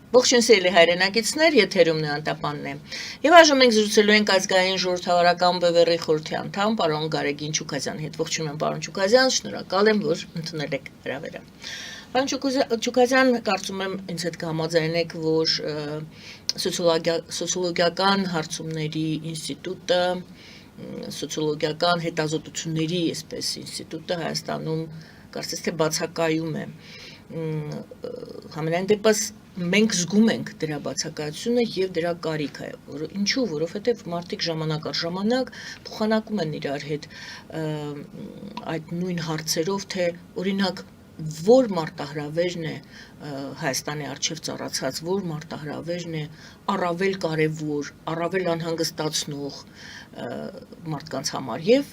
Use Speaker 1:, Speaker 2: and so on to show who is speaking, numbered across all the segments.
Speaker 1: Ողջույն սիրելի հայրենակիցներ, եթերում Նոյանտապանն է։ Եվ այժմ մենք զրուցելու ենք ազգային ժողովրդավարական բևեռի խորհրդի անդամ պարոն Գարեգին Չուկազյանի հետ։ Ողջունում եմ պարոն Չուկազյան, շնորհակալ եմ, որ ընդունել եք հրավերը։ Պարոն Չուկազյան, կարծում եմ ինձ հետ կհամաձայնեք, որ սոցիոլոգիական հարցումների ինստիտուտը, սոցիոլոգիական հետազոտությունների այսպես ինստիտուտը Հայաստանում կարծես թե բացակայում է։ Համենայն դեպս մենք զգում ենք դրա բացակայությունը եւ դրա կարիքը, ինչու, որովհետեւ մարդիկ ժամանակ առ ժամանակ փոխանակում են իրար հետ այդ նույն հարցերով, թե օրինակ որ մարտահրավերն է Հայաստանի առջև ծառացած, որ մարտահրավերն է առավել կարևոր, առավել անհանգստացնող մարդկանց համար եւ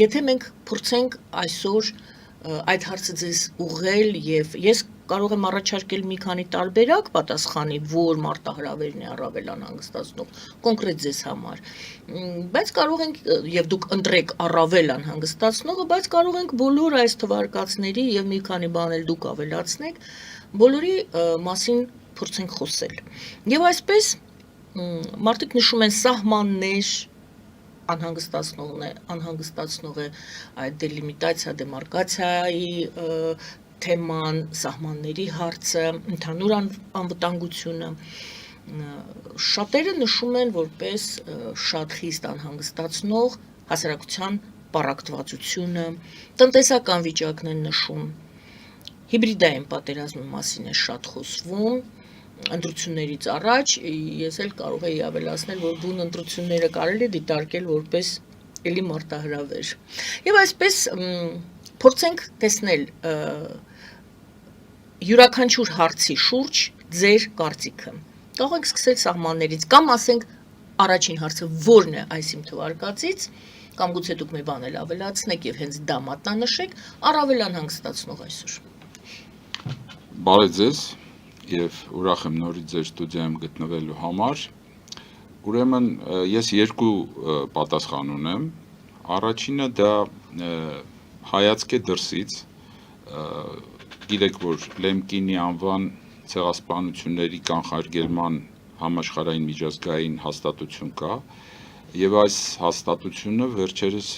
Speaker 1: եթե մենք փորձենք այսօր այդ հարցը ձեզ ուղղել եւ ես կարող եմ առաջարկել մի քանի տարբերակ պատասխանի, որ մարտահրավերն է առավել անհանգստացնող կոնկրետ ձեզ համար, բայց կարող ենք եւ դուք ընտրեք առավել անհանգստացնողը, բայց կարող ենք բոլոր այս թվարկածների եւ մի քանի բան էլ դուք ավելացնեք, բոլորի մասին փորձենք խոսել։ Եվ այսպես մարդիկ նշում են սահմաններ անհանգստացնող է այդ դելիմիտացիա, դեմարկացիայի թեման, սահմանների հարցը, ընդհանուր անվտանգությունը, շատերը նշում են որպես շատ խիստ անհանգստացնող հասարակության պառակտվածությունը, տնտեսական վիճակն են նշում, հիբրիդային պատերազմի մասին է շատ խոսվում, ընտրություններից առաջ ես էլ կարող եի ավելացնել, որ բուն ընտրությունները կարելի է դիտարկել որպես էլի մարտահրավեր։ Եվ այսպես փորձենք տեսնել յուրաքանչյուր հարցի շուրջ ձեր կարծիքը։ Կարող ենք սկսել սահմաններից կամ ասենք առաջին հարցը ո՞րն է այս իմ թվարկածից, կամ գուցե դուք մի բան էլ ավելացնեք եւ հենց դա մատնանշեք, առավել անհանգստացնող այսօր։
Speaker 2: Բարև ձեզ եւ ուրախ եմ նորից ձեր ստուդիայում գտնվելու համար։ Ուրեմն ես երկու պատասխան ունեմ։ Առաջինը դա հայացք է դրսից։ Գիտեք, որ Լեմկինի անվան ցեղասպանությունների կանխարգելման համաշխարհային միջազգային հաստատություն կա, եւ այս հաստատությունը վերջերս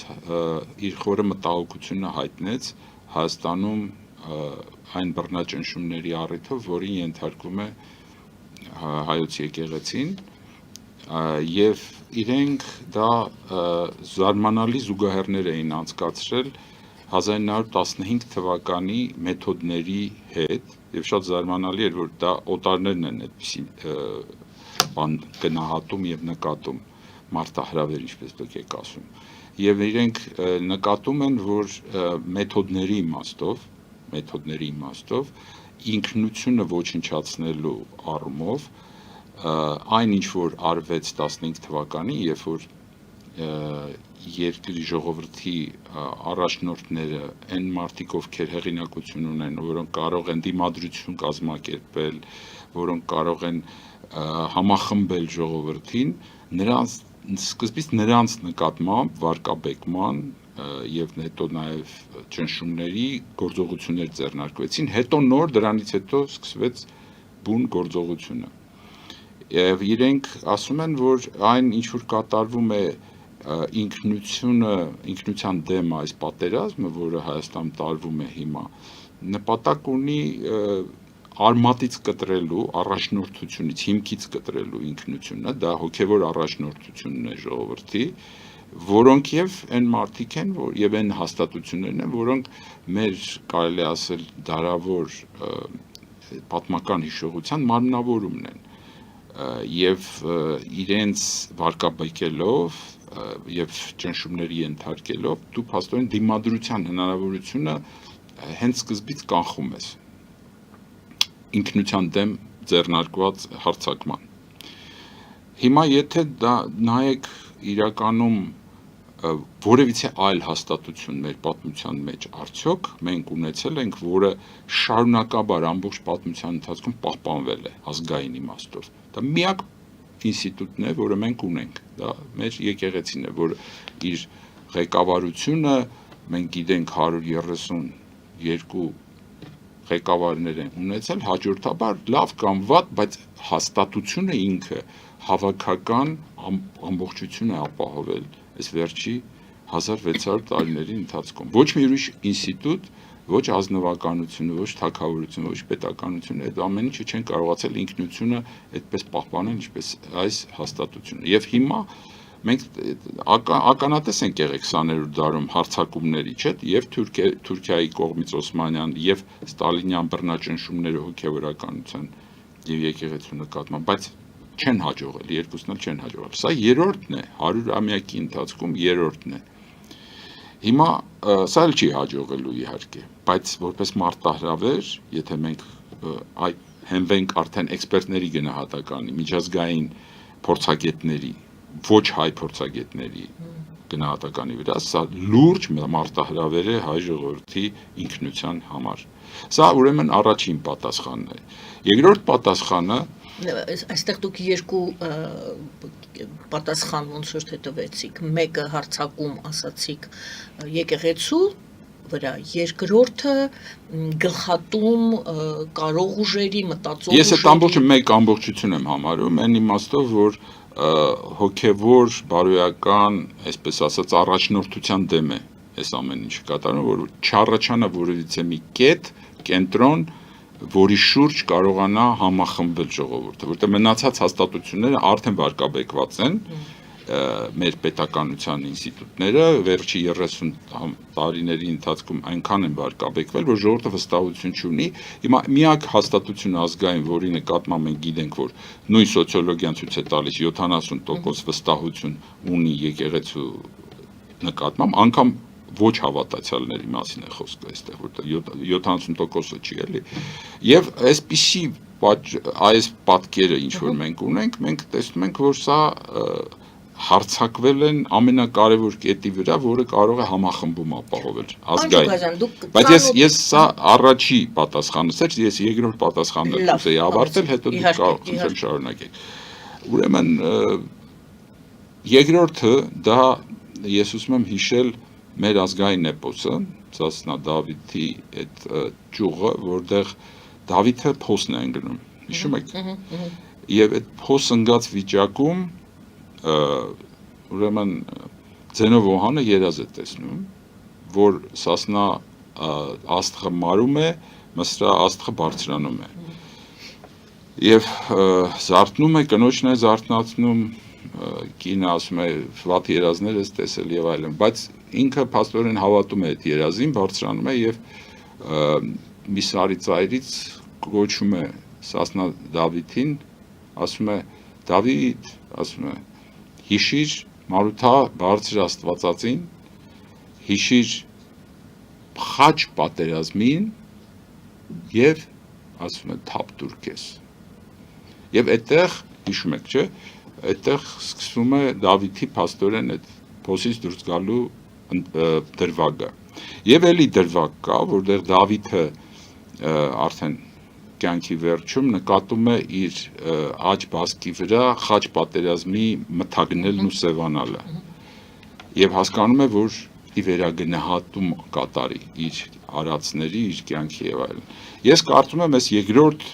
Speaker 2: իր խորը մտահոգությունը հայտնեց Հայաստանում այն բռնաճնշումների առիթով, որին ենթարկվում է հայոց եկեղեցին, եւ իրենք դա զարմանալի զուգահեռներ էին անցկացրել 1915 թվականի մեթոդների հետ, եւ շատ զարմանալի էր, որ դա օտարներն են այդպիսի բան գնահատում եւ նկատում մարտահրավեր, ինչպես դուք եք ասում, եւ իրենք նկատում են, որ մեթոդների իմաստով ինքնությունը ոչնչացնելու առումով այն ինչ որ արվեց 15 թվականին, երբ որ երկրի ժողովրդի առաջնորդները այն մարդիկ, ովքեր հեղինակություն ունեն, որոնք կարող են դիմադրություն կազմակերպել, որոնք կարող են համախմբել ժողովրդին, նրանց սկզբից նրանց նկատմամբ վարկաբեկման եւ հետո նաեւ ճնշումների գործողություններ ձեռնարկվեցին, հետո նոր դրանից հետո սկսվեց բուն գործողությունը։ Եվ իրենք ասում են, որ այն ինչ որ կատարվում է ինքնության դեմ այս պատերազմը, որը Հայաստանում տարվում է հիմա, նպատակ ունի արմատից կտրելու, առաջնորդությունից, հիմքից կտրելու ինքնությունը, դա հոգևոր առաջնորդությունն է ժողովրդի, որոնք եւ այն մարդիկ են, եւ այն հաստատություններն են, որոնք մեր կարելի ասել դարավոր պատմական հիշողության մարմնավորումն են, եւ իրենց վարկաբեկելով եւ ճնշումների ենթարկելով դու փաստորեն դիմադրության հնարավորությունը հենց սկզբից կանխում ես ինքնության դեմ ձեռնարկված հարձակման։ Հիմա եթե դա նայեք իրականում որևիցե այլ հաստատություն մեր պատմության մեջ արդյոք մենք ունեցել ենք, որը շարունակաբար ամբողջ պատմության ընթացքում պահպանվել է ազգային իմաստով։ Դա միակ ինստիտուտն է, որը մենք ունենք, դա մեր եկեղեցին է, որ իր ղեկավարությունը մենք գիտենք 132 ղեկավարներ են ունեցել հաջորդաբար լավ կամ վատ, բայց հաստատությունը ինքը հավաքական ամբողջություն է ապահովել այս վերջի 1600 տարիների ընթացքում։ Ոչ մի ուրիշ ինստիտուտ, ոչ ազնվականությունը, ոչ թագավորությունը, ոչ պետականությունը այդ ամեն ինչը չեն կարողացել ինքնությունը այդպես պահպանել, ինչպես այս հաստատությունը։ Եվ հիմա մենք ականատես ենք եղել 20-րդ դարում հարձակումների, չէ՞, եւ Թուրքիայի կողմից Օսմանյան եւ Ստալինյան բռնաճնշումները հոգեվորականության եւ եկեղեցու նկատմամբ, բայց չեն հաջողել, երկուսն էլ չեն հաջողել։ Սա երրորդն է, 100-ամյակի ընթացքում երրորդն է։ Հիմա սա էլ չի հաջողելու իհարկե, բայց որպես մարտահրավեր, եթե մենք հենվենք արդեն էքսպերտների գնահատականի, միջազգային փորձագետների, ոչ հայ փորձագետների գնահատականի վրա, սա լուրջ մարտահրավեր է հայ ժողովրդի ինքնության համար։ Սա ուրեմն առաջին պատասխանն է։ Երկրորդ պատասխանը
Speaker 1: այստեղ դուք երկու պատասխան ոնց որ թե տվեցիք, մեկը հարցակում ասացիք եկեղեցու վրա, երկրորդը գլխատում կարող ուժերի, մտածող ուժերի։
Speaker 2: Ես այդ ամբողջը մեկ ամբողջություն եմ համարում, այն իմաստով, որ հոգևոր, բարոյական, այսպես ասած, առաջնորդության դեմ է այս ամեն ինչը կատարում, որ չառաջանա որևիցե մի կետ, կենտրոն, որի շուրջ կարողանա համախմբվել ժողովուրդը, որտեղ մնացած հաստատությունները արդեն վարկաբեկված են, մեր պետականության ինստիտուտները վերջի 30 տարիների ընթացքում այնքան են վարկաբեկվել, որ ժողովուրդը վստահություն չունի։ Հիմա միակ հաստատությունը ազգային, որի նկատմամբ մենք գիտենք, որ նույն սոցիոլոգիան ցույց է տալիս 70% վստահություն ունի եկեղեցու նկատմամբ, անգամ ոչ հավատացյալների մասին է խոսքը այստեղ, որտեղ 70%-ը չի էլի։ Եվ այսպիսի այս պատկերը, ինչ որ մենք ունենք, մենք տեսնում ենք, որ սա հարցակվել են ամենակարևոր կետի վրա, որը կարող է համախմբում ապահովել ազգային։ Բայց ես սա առաջի պատասխանս էր, ես երկրորդ պատասխանը կուզեի ավարտել, հետո դուք կարող եք շարունակել։ Ուրեմն երկրորդը դա ես ուզում եմ հիշել մեր ազգային էպոսը, Սասնա Դավիթի այդ ճյուղը, որտեղ Դավիթը փոսն է ընկնում, հիշում եք։ Եվ այդ փոս ընկած վիճակում ուրեմն Ձենով Օհանը երազ է տեսնում, որ Սասնա աստղը մարում է, Մսրա աստղը բարձրանում է։ Եվ զարթնում է, կնոջն է զարթնացնում, կինը ասում է վատ երազներ ես տեսել եւ այլն, բայց ինքը փաստորեն հավատում է այդ երազին, բարձրանում է եւ մի սարի ծայրից գոչում է Սասնա Դավիթին, ասում է Դավիթ, ասում է հիշիր Մարութա բարձր Աստվածածին, հիշիր խաչ պատերազմին եւ ասում է թափ դուր քեզ։ Եվ այդտեղ հիշում եք, չէ՞, այդտեղ սկսվում է Դավիթի փաստորեն այդ փոսից դուրս գալու դրվագը։ Եվ էլի դրվագ կա, որտեղ Դավիթը արդեն կյանքի վերջում նկատում է իր աջ բասկի վրա խաչ պատերազմի մթագնելն ու սևանալը։ Եւ հասկանում է, որ ի վերագնահատում կատարի իր արածների, իր կյանքի եւ այլն։ Ես կարծում եմ, այս երկրորդ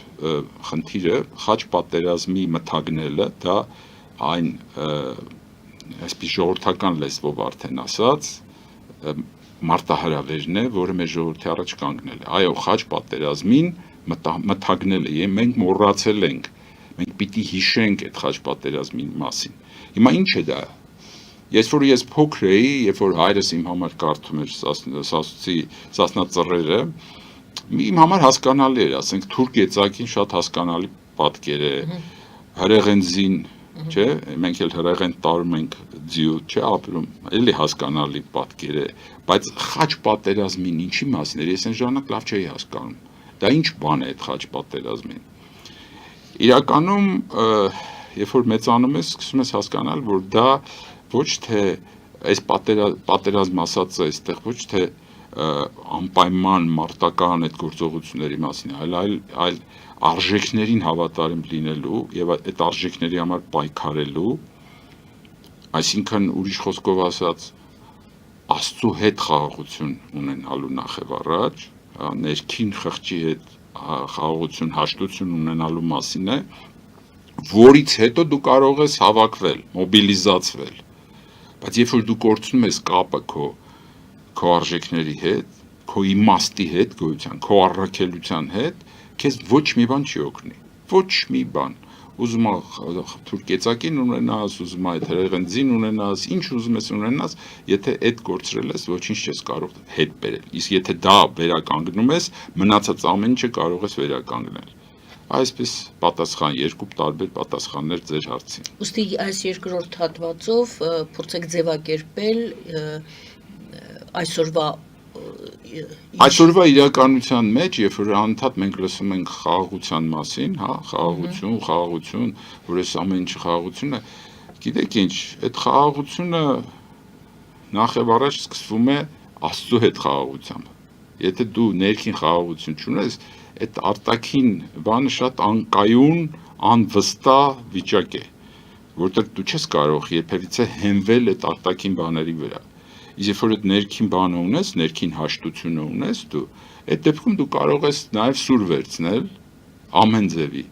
Speaker 2: խնդիրը խաչ պատերազմի մթագնելը, դա այն այսպես ժողովրդական լեզվով արդեն ասած մարտահրավերն է, որը մեր ժողովրդի առաջ կանգնել է։ Այո, խաչ պատերազմին մթագնել է, եւ մենք մոռացել ենք, մենք պիտի հիշենք այդ խաչ պատերազմի մասին։ Հիմա ինչ է դա։ Ես փոքր էի, երբ որ հայրս իմ համար կարդում էր Սասնա ծռերը, իմ համար հասկանալի էր, ասենք թուրք եծակին շատ հասկանալի պատկեր է, հրեղենզին, չէ, մենք էլ հրեղեն տարում ենք ձիու, չէ, ապրում, էլի հասկանալի պատկեր է, բայց խաչ պատերազմին ինչի մասին էր, ես այն ժամանակ լավ չէի հասկանում։ Դա ինչ բան է այդ խաչ պատերազմին։ Իրականում, երբ որ մեծանում ես, սկսում ես հասկանալ, որ դա ոչ թե այս պատերազմ ասածը այստեղ ոչ թե անպայման մարտական այդ գործողությունների մասին, այլ արժեքներին հավատարիմ լինելու եւ այդ արժեքների համար պայքարելու, այսինքն ուրիշ խոսքով ասած Աստծո հետ խաղաղություն ունենալու նախ եւ առաջ, ներքին խղճի հետ խաղաղություն, հաշտություն ունենալու մասին է, որից հետո դու կարող ես հավաքվել, մոբիլիզացվել, բայց երբ որ դու կորցնում ես կապը քո արժեքների հետ, քո իմաստի հետ, գոյության, քո առաքելության հետ, քեզ ոչ մի բան չի օգնի, ոչ մի բան, ուզում ես թուրքեծակին ունենաս, ուզում ես հրեղենձին ունենաս, ինչ ուզում ես ունենաս, եթե այդ կորցրել ես, ոչինչ չես կարող հետ բերել, իսկ եթե դա վերականգնում ես, մնացած ամեն ինչը կարող ես վերականգնել։ Այսպես պատասխան, երկու տարբեր պատասխաններ ձեր հարցին։
Speaker 1: Ուստի այս երկրորդ հատվածով փորձեք ձևակերպել այսօրվա
Speaker 2: իրականության մեջ, երբ որ անընդհատ մենք լսում ենք խաղաղության մասին, հա, խաղաղություն, որ այս ամեն ինչը խաղաղություն է, գիտեք ինչ, այդ խաղաղությունը նախ եւ առաջ սկսվում է Աստծո հետ խաղաղությամբ։ Եթե դու ներքին խաղաղություն չունես, այդ արտաքին բանը շատ անկայուն, անվստահ վիճակ է, որտեղ դու չես կարող երբևիցե հենվել այդ արտաքին բաների վրա։ Իսկ երբ որ այդ ներքին բանը ունես, ներքին հաշտությունը ունես դու, այդ դեպքում դու կարող ես նաև սուր վերցնել ամեն ձևի։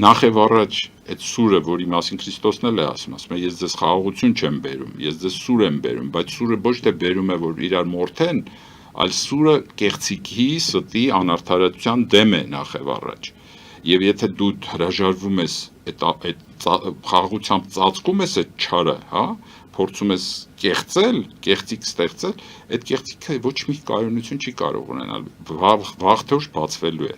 Speaker 2: Նախ եւ առաջ այդ սուրը, որի մասին Քրիստոսն էլ է ասում է, ես ձեզ խաղաղություն չեմ բերում, ես ձեզ սուր եմ բերում, բայց սուրը ոչ թե բերում է, որ իրար մորթեն, այլ սուրը կեղծիքի, ստի, անարդարության դեմ է նախ եւ առաջ։ Եվ եթե դու հրաժարվում ես այդ խաղաղությամբ ծածկում ես այդ չարը, հա, փորձում ես կեղծել, կեղծիք ստեղծել, այդ կեղծիքը ոչ մի կայունություն չի կարող ունենալ, վաղ թե ուշ բացվելու է։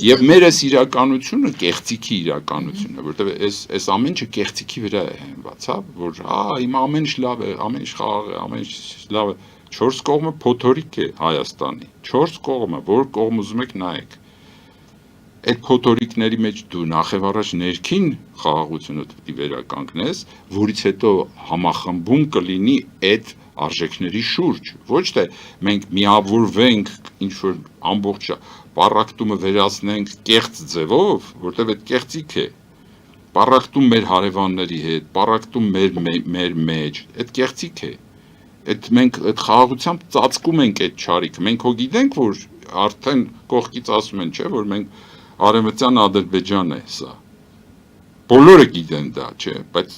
Speaker 2: Եվ մեր այս իրականությունը կեղծիքի իրականություն է, որտեղ այս ամեն ինչը կեղծիքի վրա է հենված, հա, որ հիմա ամեն ինչ լավ է, ամեն ինչ խաղաղ է, ամեն ինչ լավ է։ 4 կողմը փոթորիկ է Հայաստանի։ 4 կողմը, որ կողմ ուզում եք նայեք։ Այդ փոթորիկների մեջ դու նախ եւ առաջ ներքին խաղաղությունը պետք է վերականգնես, որից հետո համախմբում կլինի այդ արժեքների շուրջ։ Ոչ թե մենք միավորվենք ինչ որ ամբողջ պառակտումը վերացնենք կեղծ ձևով, որտեղ այդ կեղծիք է։ Պառակտում մեր հարևանների հետ, պառակտում մեր մեջ, այդ կեղծիք է։ Այդ մենք այդ խաղաղությամբ ծածկում ենք այդ չարիքը։ Մենք հո գիտենք, որ արդեն կողքից ասում են, չէ, որ մենք Արևմտյան Ադրբեջան է սա։ Բոլորը գիտեն դա, չէ, բայց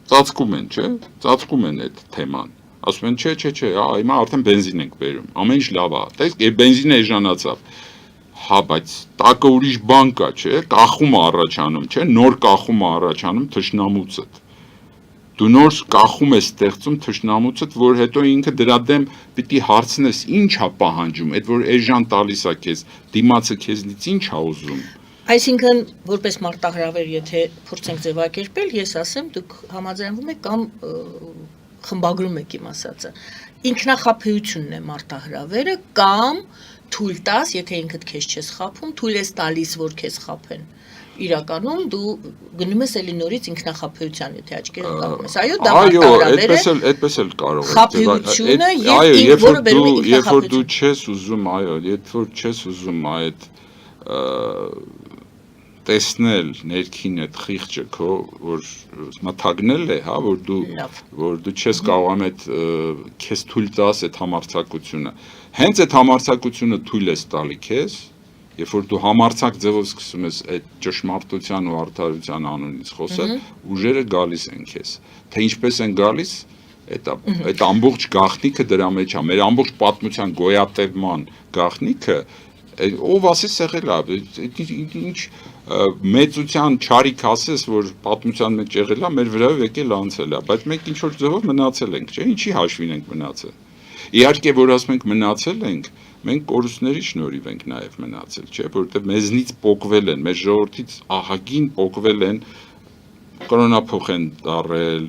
Speaker 2: ծածկում են, չէ, ծածկում են այդ թեման։ Ասում են, չէ, հիմա արդեն բենզին ենք բերում։ Ամեն ինչ լավ է։ Տեսեք, այդ բենզինը էժանացավ։ Հա, բայց տակը ուրիշ բան կա, չէ, կախումը առաջանում, չէ, նոր կախումը առաջանում թշնամուցդ։ Դու նոր կախում ես ստեղծում թշնամուցդ, որ հետո ինքը դրա դեմ պիտի հարցնես, ինչ է պահանջում, այդ որ էժան տալիս է քեզ, դիմացը քեզնից ինչ է ուզում։
Speaker 1: Այսինքն, որպես մարտահրավեր, եթե փորձենք ձևակերպել, ես ասեմ, դուք համաձայնվում եք կամ խմբագրում եք իմ ասածը։ Ինքնախաբեությունն է մարտահրավերը կամ թույլ տաս, եթե ինքդ քեզ չես խաբում, թույլ ես տալիս, որ քեզ խաբեն։ Իրականում դու գնում ես էլի նորից ինքնախաբեության, եթե աչքերը կապում ես։ Այո, դա մարտահրավեր է։
Speaker 2: Այդպես էլ կարող է։
Speaker 1: Խաբեությունը եւ ինքը, որը բերում է ինքնախաբեություն։
Speaker 2: Երբ որ դու չես ուզում, այո, երբ որ չես ուզում այդ տեսնել ներքին այդ խիղճը քո, որ մթագնել է, հա, որ դու չես կարողանում այդ քեզ թույլ տաս այդ համարձակությունը։ Հենց այդ համարձակությունը թույլ ես տալի քեզ, երբ որ դու համարձակ ձևով սկսում ես այդ ճշմարտության ու արդարության անունից խոսել, ուժերը գալիս են քեզ։ Թե ինչպես են գալիս, այդ ամբողջ գաղտնիքը դրա մեջ է, մեր ամբողջ պատմության գոյատևման գաղտնիքը, ով ասես եղել է, ինչ մեծության չարիք ասես, որ պատմության մեջ եղել է, մեր վրայով եկել անցել է, բայց մենք ինչ որ ձևով մնացել ենք, չէ՞, ինչի հաշվին ենք մնացել։ Իհարկե, որ ասում ենք մնացել ենք, մենք կորուստների շնորհիվ ենք նաև մնացել, չէ՞, որովհետև մեզնից պոկվել են, մեր ժողովրդից ահագին պոկվել են, կրոնափոխ են դարել,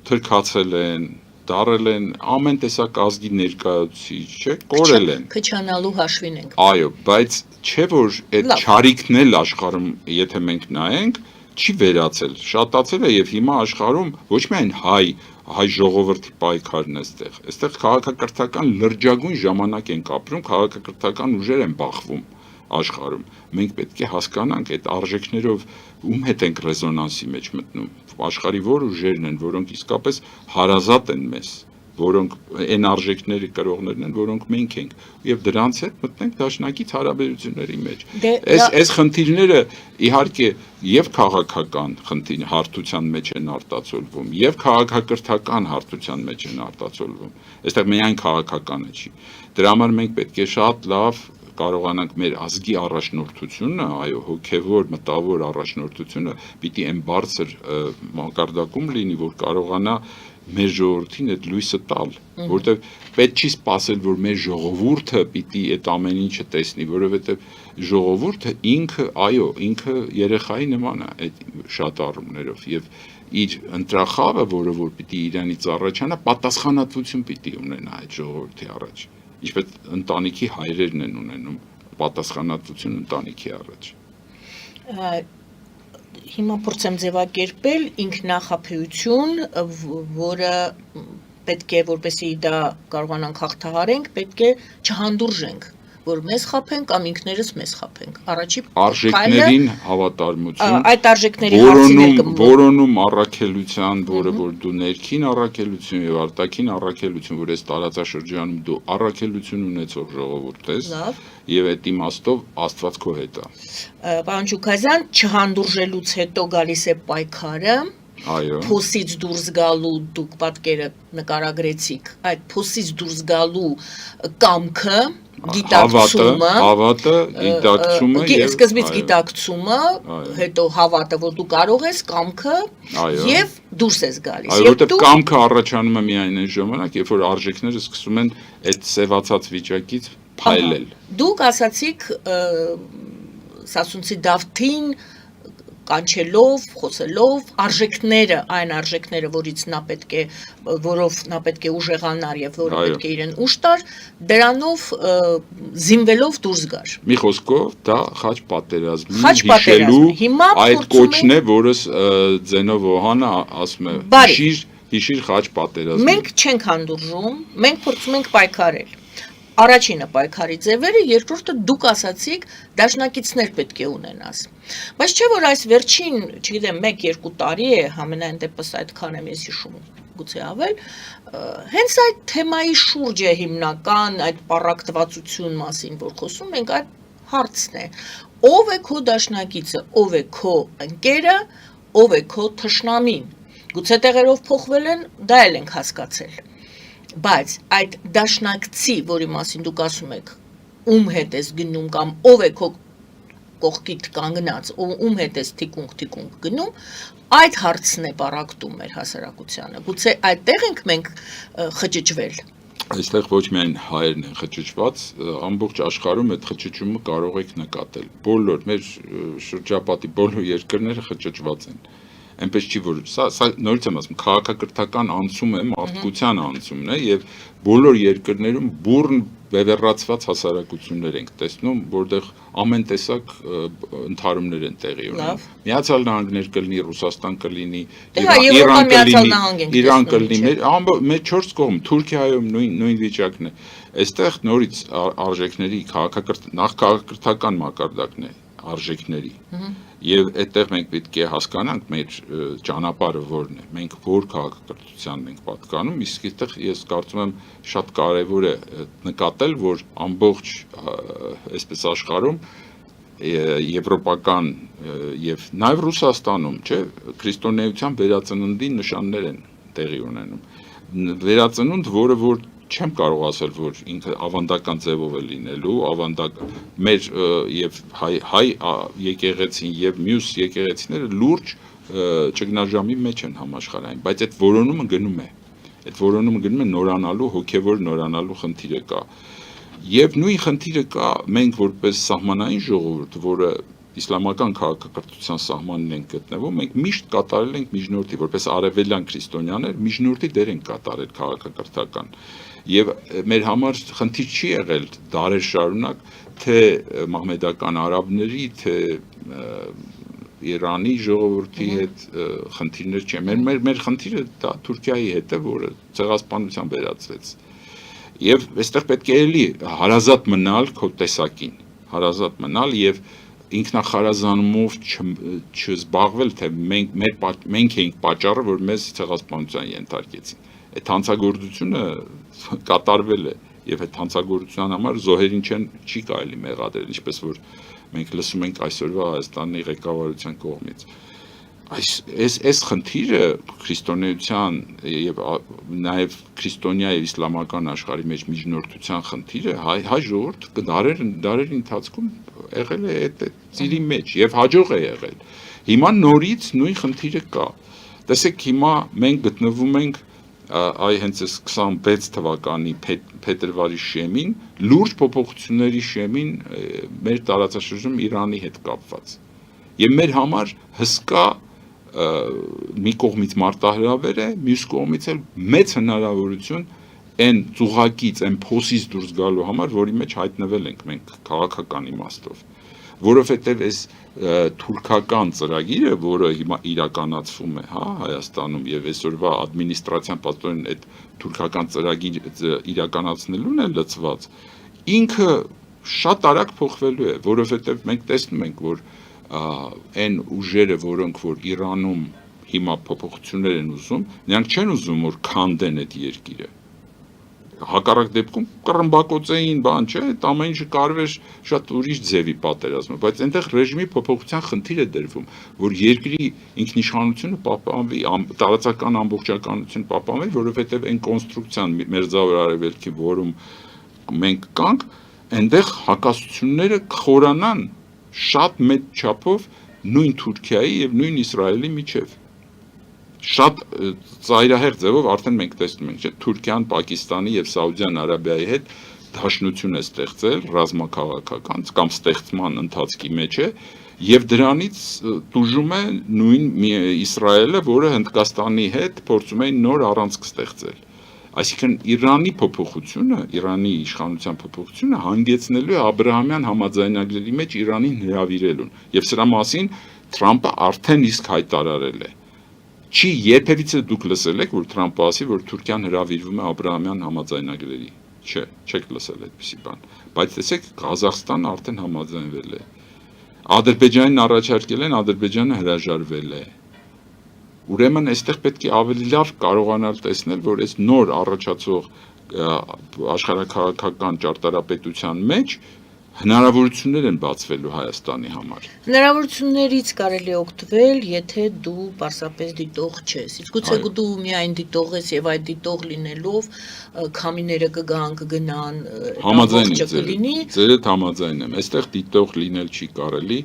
Speaker 2: թրքացել են, դարել են ամեն տեսակ ազգի ներկայացուցիչ, չէ, կորել են։
Speaker 1: Քչանալու հաշվին ենք։
Speaker 2: Այո, բայց չէ որ այդ չարիքն էլ աշխարհում, եթե մենք նայենք, չի վերացել, շատացել է եւ հիմա աշխարհում ոչ միայն հայ ժողովրդի պայքարն է այստեղ քաղաքակրթական լրջագույն ժամանակ ենք ապրում, քաղաքակրթական ուժեր են բախվում աշխարհում։ Մենք պետք է հասկանանք այդ արժեքներով ում հետ ենք ռեզոնանսի մեջ մտնում։ Աշխարհի որ ուժերն են, որոնք իսկապես հարազատ են մեզ, որոնք այն արժեքների կրողներն են, որոնք մենք ենք, եւ դրանց հետ մտնենք դաշնակից հարաբերությունների մեջ։ Այս խնդիրները իհարկե եւ քաղաքական հարթության մեջ են արտացոլվում, եւ քաղաքակրթական հարթության մեջ են արտացոլվում։ Այստեղ միայն քաղաքականը չի։ Դրա համար մենք պետք է շատ լավ կարողանանք մեր ազգի առաջնորդությունը, այո, հոգևոր, մտավոր առաջնորդությունը պիտի այն բարձր մակարդակում լինի, որ կարողանա մեր ժողովրդին այդ լույսը տալ, որտեղ պետք չի սպասել, որ մեր ժողովուրդը պիտի այդ ամեն ինչը տեսնի, որովհետև ժողովուրդը ինքը, այո, ինքը երեխայի նման է այդ շատ առումներով եւ իր ընտրախավը, որը որ պիտի իրանից առաջանա, պատասխանատվություն պիտի ունենա այդ ժողովրդի առաջ, ինչպես ընտանիքի հայրերն են ունենում պատասխանատվություն ընտանիքի առաջ։
Speaker 1: Հիմա փորձեմ ձևակերպել ինքնախապեյություն, որը պետք է որպեսզի դա կարողանանք հաղթահարենք, պետք է չհանդուրժենք, որ մեզ խափեն կամ ինքներս մեզ խափենք։ Առաջի
Speaker 2: արժեքներին հավատարմություն,
Speaker 1: այդ արժեքների հարցին
Speaker 2: որոնում առաքելության, որը որ դու ներքին առաքելություն եւ արտաքին առաքելություն, որ այս տարածաշրջանում դու առաքելություն ունեցող ժողովուրդ ես, եւ այդ իմաստով Աստված քո հետ է։
Speaker 1: Պարոն Ջուկազյան, չհանդուրժելուց հետո գալիս է պայքարը։
Speaker 2: Այո։
Speaker 1: Փոսից դուրս գալու դուք պատկերը նկարագրեցիք, այդ փոսից դուրս գալու կամքը, գիտակցումը,
Speaker 2: հավատը, գիտակցումը եւ
Speaker 1: սկզբից գիտակցումը, հետո հավատը, որ դու կարող ես, կամքը եւ դուրս ես գալիս։
Speaker 2: Այո, որտեղ կամքը առաջանում է միայն այն ժամանակ, երբ որ արժեքները սկսում են այդ սևացած վիճակից փայլել։
Speaker 1: Դուք ասացիք Սասունցի Դավթին կանչելով, խոսելով, արժեքները, այն արժեքները, որով նա պետք է ուժեղանար եւ որը պետք է իրեն ուժ տար, դրանով զինվելով դուրս գար։
Speaker 2: Մի խոսքով դա խաչ պատերազմի հիշելու այդ կոչն է, որը Ձենով Օհանը ասում է հիշիր խաչ պատերազմի։
Speaker 1: Մենք չենք հանդուրժում, մենք փորձում ենք պայքարել։ Առաջինը պայքարի ձևերը, երկրորդը դուք ասացիք դաշնակիցներ պետք է ունենաս։ Բայց չէ որ այս վերջին, չգիտեմ, 1-2 տարի է, համենայն դեպս այդքան եմ ես հիշում, գուցե ավել, հենց այդ թեմայի շուրջ է հիմնական այդ պառակտվածություն մասին, որ խոսում ենք, այդ հարցն է։ Ով է քո դաշնակիցը, ով է քո ընկերը, ով է քո թշնամին։ Գուցե տեղերով փոխվել են, դա էլ ենք հասկացել։ Բայց այդ դաշնակցի, որի մասին դուք ասում եք, ում հետ ես գնում կամ ով է քո կողքիդ կանգնած, ում հետ ես թիկունք գնում, այդ հարցն է պառակտում մեր հասարակությանը։ Գուցե այդտեղ ենք մենք խճճվել։
Speaker 2: Այստեղ ոչ միայն հայերն են խճճված, ամբողջ աշխարհում այդ խճճումը կարող եք նկատել։ Բոլոր մեր շրջապատի բոլոր երկրները խճճված են։ Այնպես չի որ սա նորից եմ ասում քաղաքակրթական անցում է, մարդկության անցումն է եւ բոլոր երկրներում բուրըն բևեռացված հասարակություններ ենք տեսնում, որտեղ ամեն տեսակ ընդհարումներ են տեղի ունենում։ Միացյալ Նահանգներ կլինի, Ռուսաստան կլինի, Իրան կլինի, մեր 4 կողմ, Թուրքիայում նույն վիճակն է։ Այստեղ նորից արժեքների քաղաքակրթական մակարդակն է արժեքների։ Եվ այդտեղ մենք պետք է հասկանանք մեր ճանապարհը որն է, մենք որ քաղաքակրթությանն ենք պատկանում, իսկ այդտեղ ես կարծում եմ շատ կարևոր է նկատել, որ ամբողջ այսպես աշխարհում եվրոպական եւ նաեւ Ռուսաստանում, չէ, քրիստոնեության վերածննդի նշաններ են տեղի ունենում։ Վերածնունդ, որը որ չեմ կարող ասել, որ ինքը ավանդական ձևով է լինելու, մեր եւ հայ եկեղեցին եւ մյուս եկեղեցիները լուրջ ճգնաժամի մեջ են համաշխարհային, բայց այդ որոնումը գնում է։ Այդ որոնումը գնում է նորանալու, հոգեվոր նորանալու խնդիրը կա։ Եվ նույն խնդիրը կա մենք որպես սահմանային ժողովուրդ, որը իսլամական քաղաքակրթության սահմանին ենք գտնվում, մենք միշտ կատարել ենք միջնորդի, որպես արևելյան քրիստոնյաներ, միջնորդի դեր ենք կատարել քաղաքակրթական։ Եվ մեր համար խնդիր չի եղել դարեր շարունակ, թե մահմեդական արաբների, թե Իրանի ժողովրդի հետ խնդիրներ չէ։ Մեր խնդիրը դա Թուրքիայի հետ է, որը ցեղասպանության վերածվեց։ Եվ այստեղ պետք է էլի հարազատ մնալ քո տեսակին, հարազատ մնալ եւ ինքնախարազանումով չզբաղվել, թե մենք էինք պատճառը, որ մեզ ցեղասպանության ենթարկեցին։ այդ հանցագործությունը կատարվել է եւ այդ հանցագործության համար զոհերին չի կարելի մեղադրել, ինչպես որ մենք լսում ենք այսօրվա Հայաստանի ղեկավարության կողմից։ Այս խնդիրը քրիստոնեության եւ նաեւ քրիստոնյա եւ իսլամական աշխարհի մեջ միջնորդության խնդիրը հայ ժողովուրդ դարերի ընթացքում եղել է այդ ծիրի մեջ եւ հաջող է եղել։ Հիմա նորից նույն խնդիրը կա։ Տեսեք, հիմա մենք գտնվում ենք հենց այս 26 թվականի փետրվարի շեմին լուրջ փոփոխությունների շեմին մեր տարածաշրջանում Իրանի հետ կապված։ Եվ մեր համար հսկա մի կողմից մարտահրավեր է, մյուս կողմից էլ մեծ հնարավորություն այն ծուղակից, այն փոսից դուրս գալու համար, որի մեջ հայտնվել ենք մենք քաղաքական իմաստով, որովհետև այս թուրքական ծրագիրը, որը հիմա իրականացվում է, Հայաստանում եւ այսօրվա ադմինիստրացիան պատճառն այդ թուրքական ծրագիրը իրականացնելուն է լծված, ինքը շատ արագ փոխվելու է, որովհետև մենք տեսնում ենք, որ այն ուժերը, որոնք որ Իրանում հիմա փոփոխություններ են ուզում, նրանք չեն ուզում որ քանդեն այդ երկիրը։ Հակառակ դեպքում կռմբակոծեին բան չէ, այդ ամեն ինչը կարող է շատ ուրիշ ձևի պատերազմը, բայց այնտեղ ռեժիմի փոփոխության խնդիր է դրվում, որ երկրի ինքնիշխանությունը պահպանվի, տարածական ամբողջականությունը պահպանվի, որովհետև այն կոնստրուկցիան Մերձավոր Արևելքի, որում մենք կանք, այնտեղ հակասությունները կխորանան շատ մեծ չափով նույն Թուրքիայի եւ նույն Իսրայելի միջև։ Շատ ծայրահեղ ձևով արդեն մենք տեսնում ենք, չէ՞, Թուրքիան, Պակիստանի եւ Սաուդյան Արաբիայի հետ դաշնություն է ստեղծել ռազմաքաղաքական կամ ստեղծման ընթացքի մեջ է եւ դրանից տուժում է նույն Իսրայելը, որը Հնդկաստանի հետ փորձում է նոր առանցք ստեղծել։ Այսինքն Իրանի փոփոխությունը, Իրանի իշխանության փոփոխությունը հանգեցնելու է Աբրահամյան համաձայնագրերի մեջ Իրանին հրավիրելուն եւ սրա մասին Թրամփը արդեն իսկ հայտարարել է։ Չի երբևիցե դուք լսել եք, որ Թրամփը ասի, որ Թուրքիան հրավիրվում է Աբրահամյան համաձայնագրերի։ Չէ, չեք լսել այդպիսի բան։ Բայց տեսեք, Ղազախստանը արդեն համաձայնվել է։ Ադրբեջանին առաջարկել են, Ադրբեջանը հրաժարվել է։ Ուրեմն այստեղ պետք է ավելի լավ կարողանալ տեսնել, որ այս նոր առաջացող աշխարհաքաղաքական ճարտարապետության մեջ հնարավորություններ են բացվելու Հայաստանի համար։
Speaker 1: Հնարավորություններից կարելի է օգտվել, եթե դու պարզապես դիտող չես։ Իսկ գուցե դու միայն դիտող ես եւ այդ դիտող լինելով քամիները կգան, կգնան,
Speaker 2: համաձայնի, ձերդ համաձայն եմ։ Այստեղ դիտող լինել չի կարելի,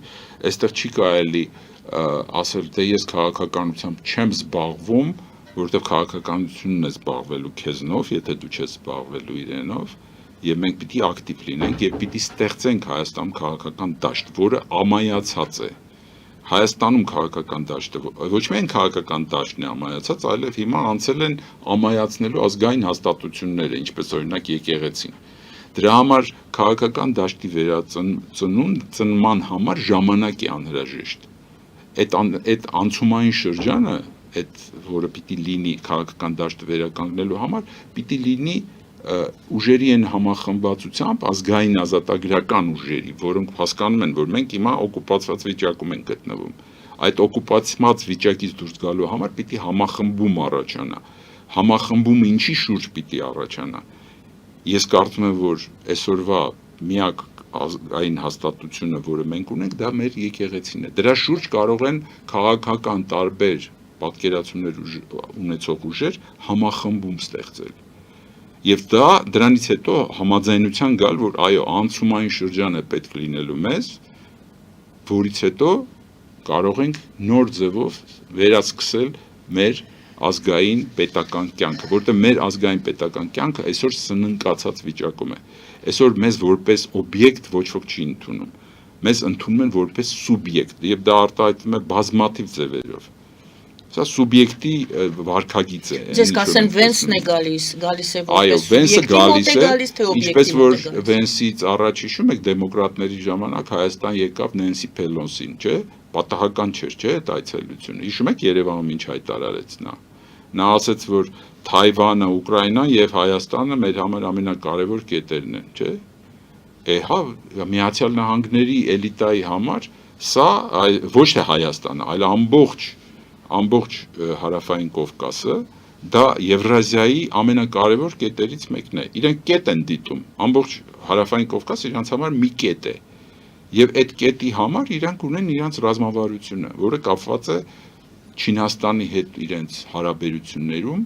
Speaker 2: այստեղ չի կարելի ասել, թե ես քաղաքականությամբ չեմ զբաղվում, որովհետև քաղաքականությունն է զբաղվելու քեզնով, եթե դու չես զբաղվելու իրենով, եւ մենք պիտի ակտիվ լինենք եւ պիտի ստեղծենք Հայաստանում քաղաքական դաշտ, որը ամայացած է։ Հայաստանում քաղաքական դաշտը ոչ միայն քաղաքական դաշտն է ամայացած, այլև հիմա անցել են ամայացնելու ազգային հաստատությունները, ինչպես օրինակ եկեղեցին։ Դրա համար քաղաքական դաշտի ծնման համար ժամանակ է անհրաժեշտ։ Այդ անցումային շրջանը, որը պիտի լինի քաղաքական դաշտը վերականգնելու համար, պիտի լինի ուժերի են համախմբվածությամբ ազգային ազատագրական ուժերի, որոնք հասկանում են, որ մենք հիմա օկուպացված վիճակում ենք գտնվում։ Այդ օկուպացված վիճակից դուրս գալու համար պիտի համախմբում առաջանա։ Համախմբումը ինչի շուրջ պիտի առաջանա։ Ես կարծում եմ, որ այսօրվա միակ այն հաստատությունը, որը մենք ունենք, դա մեր եկեղեցին է։ Դրա շուրջ կարող են քաղաքական տարբեր պատկերացումներ ունեցող ուժեր համախմբում ստեղծել։ Եվ դրանից հետո համաձայնության գալ, որ այո, անցումային շրջան է պետք լինելու մեզ, որից հետո կարող ենք նոր ձևով վերասկսել մեր ազգային պետական կյանքը, որտեղ մեր ազգային պետական կյանքը այսօր սննկացած վիճակում է։ Այսօր մեզ որպես օբյեկտ ոչ ոք չի ընդունում։ Մեզ ընդունում են որպես սուբյեկտ, եւ դա արտահայտվում է բազմաթիվ ձևերով։ Սա սուբյեկտի վարքագիծ է։
Speaker 1: Ձեզ կասեն Վենսն է գալիս է
Speaker 2: որպես սուբյեկտի, ինչպես որ Վենսից առաջ հիշում եք դեմոկրատների ժամանակ Հայաստան եկավ Նենսի Փելոսին, չէ՞, պատահական չէր, չէ՞, այդ այցելությունը։ Հիշում եք Երևանում ինչ հայտարարեց նա։ Նա ասաց, որ Թայվանը, Ուկրաինան եւ Հայաստանը մեր համար ամենակարևոր կետերն են, չէ՞։ Հա, Միացյալ Նահանգների էլիտայի համար սա ոչ թե Հայաստանը, այլ ամբողջ հարավային Կովկասը դա Եվրազիայի ամենակարևոր կետերից մեկն է։ Իրենք կետ են դիտում, ամբողջ հարավային Կովկասը իրանց համար մի կետ է։ Եվ այդ կետի համար իրանք ունեն իրանց ռազմավարությունը, որը կապված է Չինաստանի հետ իրենց հարաբերություններում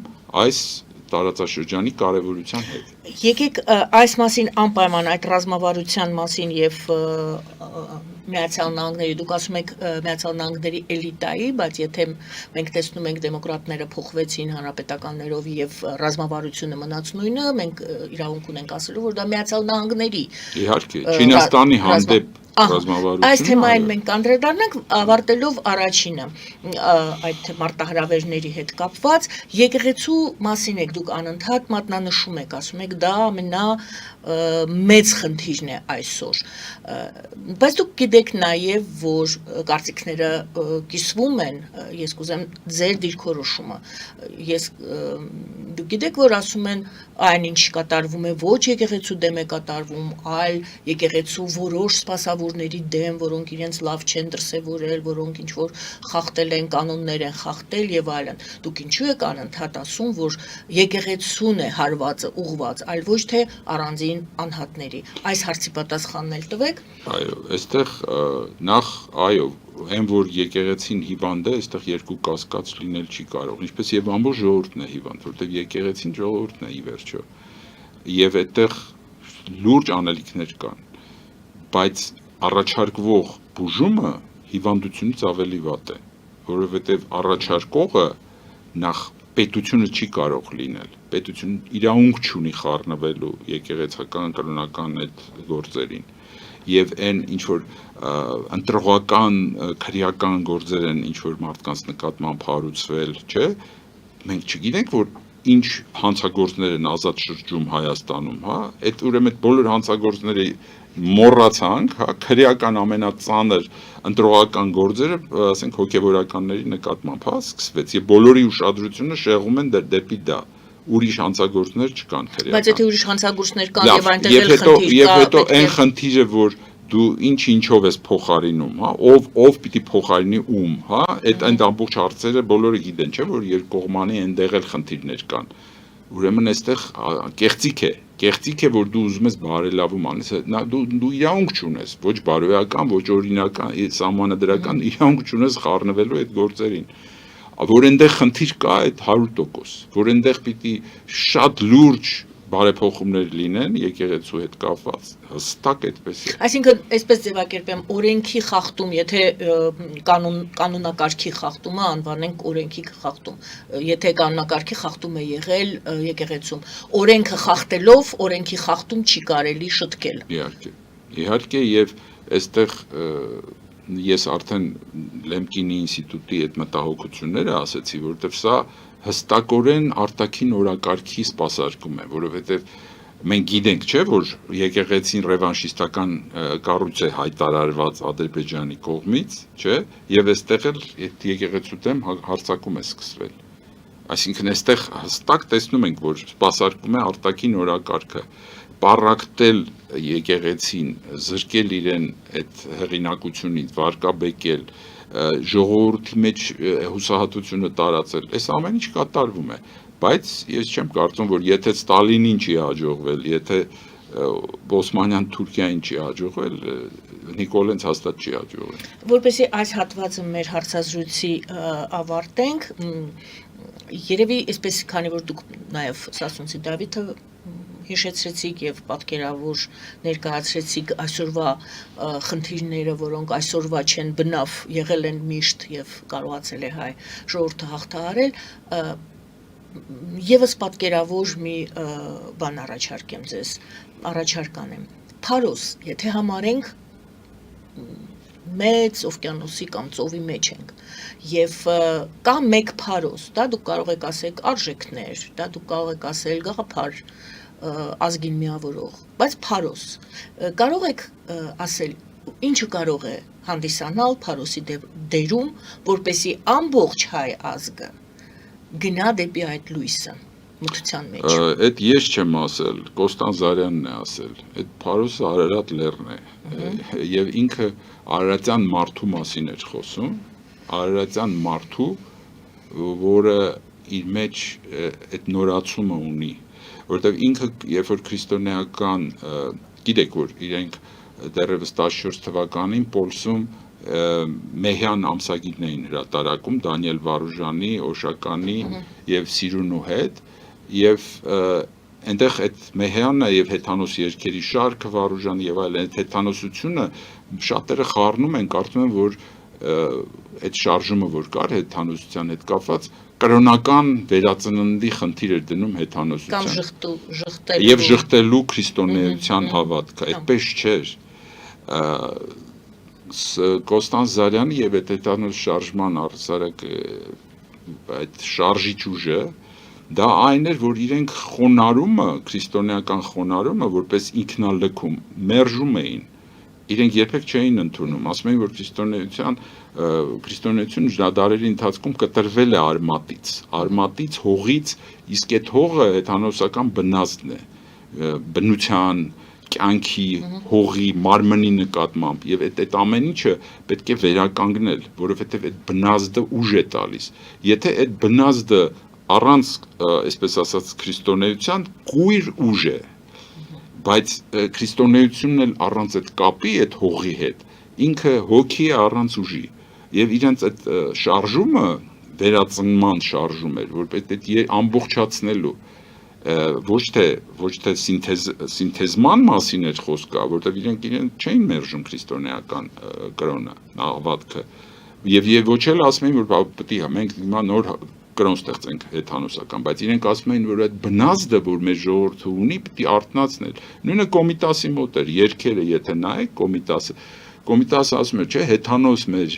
Speaker 2: այս տարածաշրջանի կարևորության հետ։
Speaker 1: Եկեք այս մասին անպայման այդ ռազմավարության մասին եւ Միացյալ Նահանգների, դուք ասում եք Միացյալ Նահանգների էլիտայի, բայց եթե մենք տեսնում ենք դեմոկրատները փոխվեցին հանրապետականներով եւ ռազմավարությունը մնաց նույնը, մենք իրավունք ունենք ասելու, որ դա Միացյալ Նահանգների
Speaker 2: Իհարկե, Չինաստանի հանդեպ ռազմավարությունը։
Speaker 1: Այս թեմային մենք կանդրադառնանք ավարտելով առաջինը այդ մարտահրավերների հետ կապված եկեղեցու մասին եք դուք անընդհատ մատնանշում եք, ասում եք դա ամենամեծ խնդիրն է այսօր, բայց դուք գիտեք նաև որ կարծիքները կիսվում են, ես կուզեմ ձեր դիրքորոշումը, դուք գիտեք որ ասում են այն ինչ կատարվում է ոչ եկեղեցու դեմ է կատարվում, այլ եկեղեցու որոշ սպասավորների դեմ, որոնք իրենց լավ չեն դրսևորել, որոնք ինչ որ խախտել են կանոններ են խախտել եւ այլն։ Դուք ինչու եք անընդհատ ասում, որ եկեղեցուն է հարվածը ուղված, այլ ոչ թե առանձին անհատների։ Այս հարցի պատասխանն էլ տվեք։
Speaker 2: Այո, այստեղ նախ այո, այն որ եկեղեցին հիվանդ է, այստեղ երկու կասկած լինել չի կարող, ինչպես եւ ամբողջ ժողովուրդն է հիվանդ, որտեղ եկեղեցին ժողովուրդն է ի վերջո։ Եվ այդտեղ լուրջ անելիքներ կան, բայց առաջարկվող բուժումը հիվանդությունից ավելի վատ է, որովհետև առաջարկողը նախ պետությունը չի կարող լինել, պետությունը իրավունք չունի խառնվելու եկեղեցական կրոնական այդ գործերին, եւ այն ինչ որ ընտրողական քրեական գործեր են ինչ որ մարդկանց նկատմամբ հարուցվել, չէ, մենք չգիտենք որ ինչ հանցագործներ են ազատ շրջում Հայաստանում, հա, այդ ուրեմն այդ բոլոր հանցագործները մոռացանք, հա, քրեական ամենածանր ընտրողական գործերը, ասենք հոգեվորականների նկատմամբ, հա, սկսվեց եւ բոլորի ուշադրությունը շեղում են դեպի դա։ Ուրիշ հանցագործներ չկան քրեական։
Speaker 1: Բայց եթե ուրիշ հանցագործներ կան եւ այնտեղ էլ խնդիր կա,
Speaker 2: եւ հետո այն խնդիրը որ դու ինչով ես փոխարինում, հա, ով պիտի փոխարինի ում, հա, այդ ամբողջ հարցերը բոլորը գիտեն, չէ, որ երկկողմանի այնտեղ էլ խնդիրներ կան։ Ուրեմն այստեղ կեղծիք է, որ դու ուզում ես բարելավում անես, դու իրավունք չունես, ոչ բարոյական, ոչ օրինական, սահմանադրական իրավունք չունես խառնվելու այդ գործերին։ Որ այնտեղ խնդիր կա այդ 100%, որ այնտեղ պիտի շատ լուրջ բարեփոխումներ լինեն եկեղեցու հետ կապված, հստակ այդպես է։
Speaker 1: Այսինքն, այսպես ձևակերպեմ, օրենքի խախտում, եթե կանոնակարգի խախտումը անվանենք օրենքի խախտում, եթե կանոնակարգի խախտում է եղել եկեղեցում, օրենքը խախտելով օրենքի խախտում չի կարելի շտկել։
Speaker 2: Իհարկե, եւ այստեղ ես արդեն Լեմկինի ինստիտուտի այդ մտահոգությունները ասացի, որովհետև սա հստակորեն արտաքին օրակարգի սպասարկում է, որովհետև մենք գիտենք, չէ, որ եկեղեցին ռևանշիստական կառույց է հայտարարված Ադրբեջանի կողմից, չէ, եւ այստեղ էլ այդ եկեղեցու դեմ հարձակում է սկսվել։ Այսինքն այստեղ հստակ տեսնում ենք, որ սպասարկում է արտաքին օրակարգը, պառակտել եկեղեցին, զրկել իրեն այդ հեղինակությունից, վարկաբեկել, ժողովրդի մեջ հուսահատությունը տարածել, այս ամեն ինչ կատարվում է, բայց ես չեմ կարծում, որ եթե Ստալինին չի հաջողվել, եթե Օսմանյան Թուրքիային չի հաջողվել, Նիկոլենց հաստատ չի հաջողվել։
Speaker 1: Որպեսզի այս հատվածը մեր հարցազրույցի ավարտենք, երևի այսպես, քանի որ դուք նաև Սասունցի Դավիթը հիշեցրեցիք եւ պատկերավոր ներկայացրեցիք այսօրվա խնդիրները, որոնք այսօրվա չեն բնավ եղել են միշտ եւ կարողացել է հայ ժողովուրդը հաղթահարել, եւս պատկերավոր մի բան առաջարկեմ ձեզ, առաջարկ անեմ։ Փարոս, եթե համարենք մեծ օվկիանոսի կամ ծովի մեջ ենք եւ կա մեկ փարոս, դա դուք կարող եք ասել արժեքներ, դա դուք կարող եք ասել գաղափար ազգին միավորող, բայց փարոս կարող եք ասել ինչը կարող է հանդիսանալ փարոսի դերում, որպեսի ամբողջ հայ ազգը գնա դեպի այդ լույսը մթության մեջ։
Speaker 2: Այդ ես չեմ ասել, Կոստան Զարյանն է ասել, այդ փարոսը Արարատ լեռն է եւ ինքը Արարատյան մարդու մասին էր խոսում, Արարատյան մարդու, որը իր մեջ այդ նորացումը ունի, որովհետև ինքը երբ որ քրիստոնեական գիտեք որ իրենք դեռևս 14 թվականին Պոլսում մեհյան ամսագիրն էին հրատարակում Դանիել Վարուժանի, Օշականի եւ Սիրունու հետ եւ այնտեղ այդ մեհյանը եւ հեթանոս երգերի շարքը Վարուժանի եւ այլն այդ հեթանոսությունը շատերը խառնում են, կարծում են որ այդ շարժումը որ կար հեթանոսության հետ կապված կրոնական վերածննդի խնդիր էր դնում հեթանոսության եւ ժխտելու քրիստոնեության հավատքը, այդպես չէր Կոստանց Զարյանի եւ այդ հեթանոս շարժման առհասարակ այդ շարժիչ ուժը դա այն էր որ իրենք խոնարհումը քրիստոնեական խոնարհումը որպես ինքնալքում մերժում էին իրենք երբեք չէին ընդունում ասում էին որ քրիստոնեությունը դարերի ընթացքում կտրվել է արմատից հողից իսկ այդ հողը հեթանոսական բնազդն է բնության կյանքի հողի մարմնի նկատմամբ եւ այդ ամեն ինչը պետք է վերականգնել որովհետեւ այդ բնազդը ուժ է տալիս եթե այդ բնազդը առանց այսպես ասած քրիստոնեության կույր ուժ է բայց քրիստոնեությունն էլ առանց այդ կապի այդ հողի հետ ինքը հոգի է առանց ուժի եւ իրենց այդ շարժումը վերածնման շարժում էր որպես այդ ամբողջացնելու ոչ թե սինթեզման մասին էր խոսքը, որտեղ իրենք չէին մերժում քրիստոնեական կրոնը, հավատքը։ Եվ ոչ էլ ասում էին, որ պետք է մենք հիմա նոր կրոն ստեղծենք հեթանոսական, բայց իրենք ասում էին, որ այդ բնազդը, որ մեր ժողովուրդը ունի, պետք է արթնացնել։ Նույնը Կոմիտասի մոտ էր, երգերը, եթե նայեք Կոմիտասը ասում է, չէ, հեթանոս մեր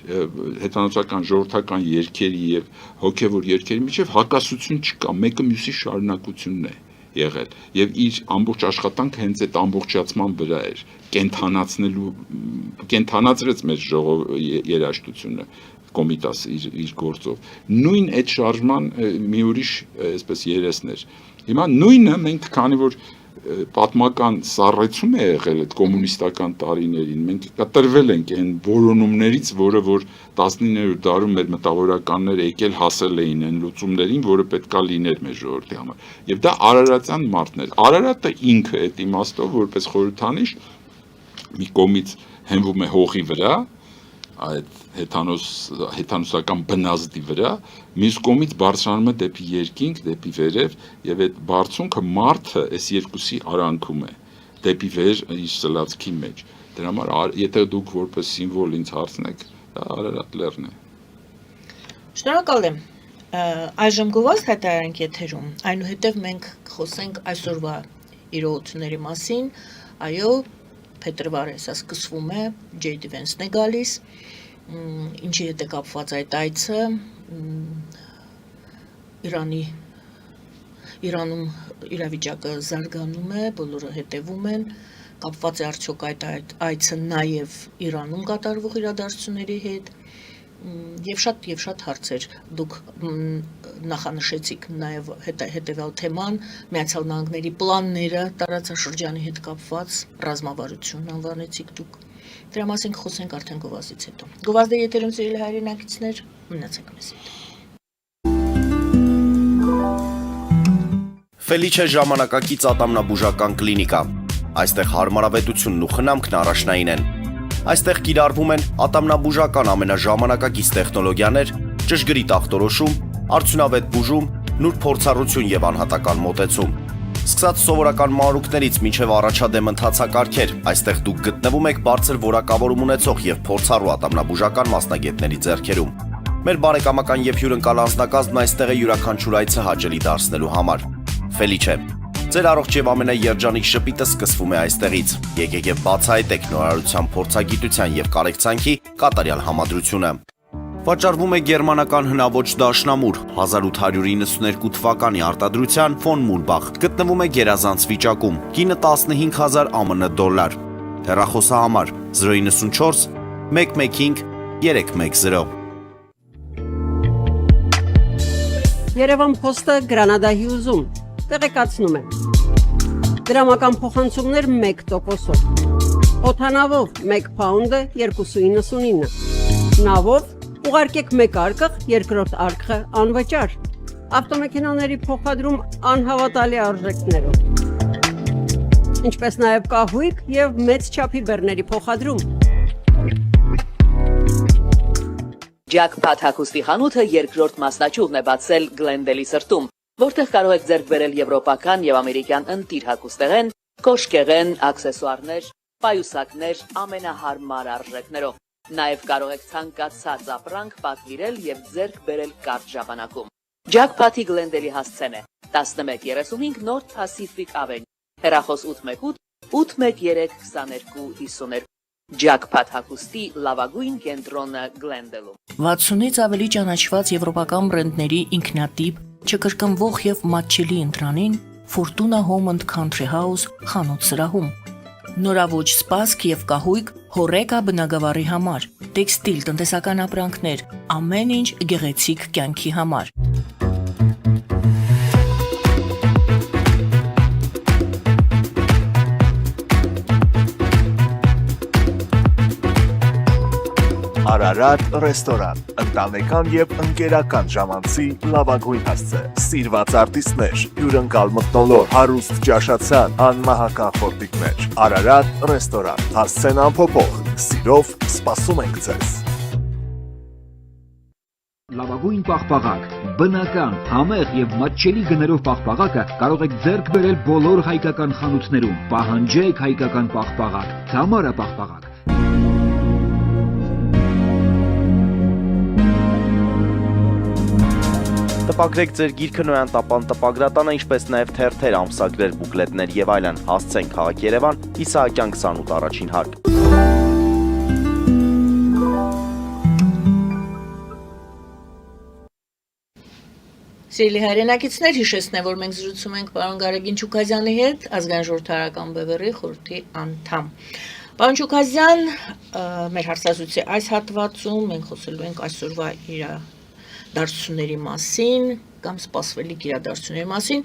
Speaker 2: հեթանոսական ժողովրդական երգերի եւ հոգեվոր երգերի միջեւ հակասություն չկա, մեկը մյուսի շարունակությունն է եղել եւ իր ամբողջ աշխատանքը հենց այդ ամբողջացման վրա էր, կենթանացրեց մեր երաժշտությունը Կոմիտասը իր գործով։ Նույն այդ շարժման մի ուրիշ այսպես երեսն էր։ Հիմա նույնը մենք քանի որ պատմական սառեցում է եղել այդ կոմունիստական տարիներին մենք կտրվել ենք այն որոնումներից որը որ 19-րդ դարում մեր մտավորականները եկել հասել էին այն լուծումներին որը պետքա լիներ մեր ժողովրդի համար եւ դա արարատյան մարդն էր Արարատը ինքը այդ իմաստով որպես խորհրդանիշ մի կողմից հենվում է հողի վրա այդ հեթանոսական բնազդի վրա մյուս կողմից բարձրանում է դեպի երկինք, դեպի վերև եւ այդ բարձունքը մարդը այս երկուսի արանքում է դեպի վեր իր սլացքի մեջ դրա համար եթե դուք որպես սիմվոլ ինձ հարցնեք դա Արարատ լեռն է
Speaker 1: Շնորհակալ եմ այժմ գովազդ հայտարարենք եթերում այնուհետև մենք խոսենք այսօրվա իրողությունների մասին այո փետրվարը հեսա սկսվում է J.D. Vance-ն է գալիս ինչի հետ է կապված այդ այցը Իրանում իրավիճակը զարգանում է բոլորը հետևում են կապված է արդյոք այդ այցը նաև Իրանում կատարվող իրադարձությունների հետ եւ շատ հարցեր դուք նախանշեցիք նաև հետեւյալ թեման Միացյալ Նահանգների պլանները տարածաշրջանի հետ կապված ռազմավարություն անվանեցիք դուք դրա մասին խոսենք արդեն գովազդից հետո գովազդը եթերում սիրելի հայրենակիցներ մնացեք մեզ հետ
Speaker 3: Ֆելիչե ժամանակակից ատամնաբուժական կլինիկա այստեղ հարմարավետությունն ու խնամքն առաջնային են Այստեղ կիրառվում են ատամնաբուժական ամենաժամանակակից տեխնոլոգիաներ, ճշգրիտ ախտորոշում, արդյունավետ բուժում, նուրբ փորձառություն եւ անհատական մոտեցում։ Սկսած սովորական մանրուքներից մինչև առաջադեմ ընթացակարգեր, այստեղ դուք գտնվում եք բարձր որակավորում ունեցող եւ փորձառու ատամնաբուժական մասնագետների ձեռքերում։ Մեր բարեկամական եւ հյուրընկալ անձնակազմն այստեղ է յուրաքանչյուր այցը հաճելի դարձնելու համար։ Ֆելիչե Ձեր առողջ եւ ամենաերջանիկ շպիտը սկսվում է այստեղից։ Եկեք եւ բացահայտեք նորարարության փորձագիտության եւ կարեկցանքի կատարյալ համադրությունը։ Վաճառվում է գերմանական հնաոճ դաշնամուր 1892 թվականի արտադրության Ֆոն Մուրբախ։ Գտնվում է գերազանց վիճակում։ Գինը 15000 ԱՄՆ դոլար։ Հեռախոսահամար 094 115 310
Speaker 4: Երևան փոստը Գրանադա Հյուզում տեղեկացնում է դրամական փոխանցումներ 1%-ով օդանավով 1 փաունդը 2.99 նավով ուղարկեք մեկ արկղ երկրորդ արկղը անվճար ավտոմեքենաների փոխադրում անհավատալի արժեքներով, ինչպես նաև կահույք եւ մեծ չափի բեռների փոխադրում։
Speaker 5: Jackpot հագուստի խանութը երկրորդ մասնաճյուղն է բացել Գլենդելի սրտում, որտեղ կարող եք ձեռք բերել եվրոպական եւ ամերիկյան ընտիր հագուստեղեն, կոշկեղեն, աքսեսուարներ, պայուսակներ ամենահարմար արժեքներով։ Նաեւ կարող եք ցանկացած ապրանք պատվիրել եւ ձեռք բերել կարճ ժամանակում։ Jackpot-ի Գլենդելի հասցեն է 1135 North Pacific Avenue, հեռախոս 818 813 2252։ Jackpot հագուստի լավագույն կենտրոնը Գլենդելում։
Speaker 1: 60-ից ավելի ճանաչված եվրոպական բրենդների ինքնատիպ, չկրկնվող եւ մատչելի ընտրանին Fortuna Home and Country House խանութ սրահում։ Նորավոճ սպասք եւ կահույք հորեկա բնագավառի համար, տեքստիլ, տնտեսական ապրանքներ, ամեն ինչ գեղեցիկ կյանքի համար։
Speaker 6: Արարատ ռեստորան, ընտանեկան եւ ընկերական ժամանցի լավագույն հասցե, սիրված արտիստներ, հյուրընկալ մթնոլորտ, հարուստ ճաշացան, անմահական խորտիկներ։ Արարատ ռեստորան, հասցեն անփոփոխ, սիրով սպասում ենք ձեզ։
Speaker 7: Լավագույն պաղպաղակ, բնական, համեղ եւ մատչելի գներով պաղպաղակը կարող եք ձեռք բերել բոլոր հայկական խանութներում։ Պահանջեք հայկական պաղպաղակ, Թամարա պաղպաղակ։
Speaker 3: Տպագրեք ձեր գիրքը Նոյան տապան տպագրատանը, ինչպես նաև թերթեր, ամսագրեր, բուկլետներ եւ այլն։ Հասցեն քաղաք Երևան, Իսահակյան 28 առաջին հարկ։
Speaker 1: Սիրելի հայրենակիցներ, հիշեցնեմ, որ մենք զրուցում ենք պարոն Գարեգին Չուկազյանի հետ, ազգային ժողովրդարական բևեռի խորհրդի անդամ։ Պարոն Չուկազյան, մեր հարցազրույցի այս հատվածում մենք խոսելու ենք այսօրվա իրադարձությունների մասին կամ սպասվելիք իրադարձությունների մասին։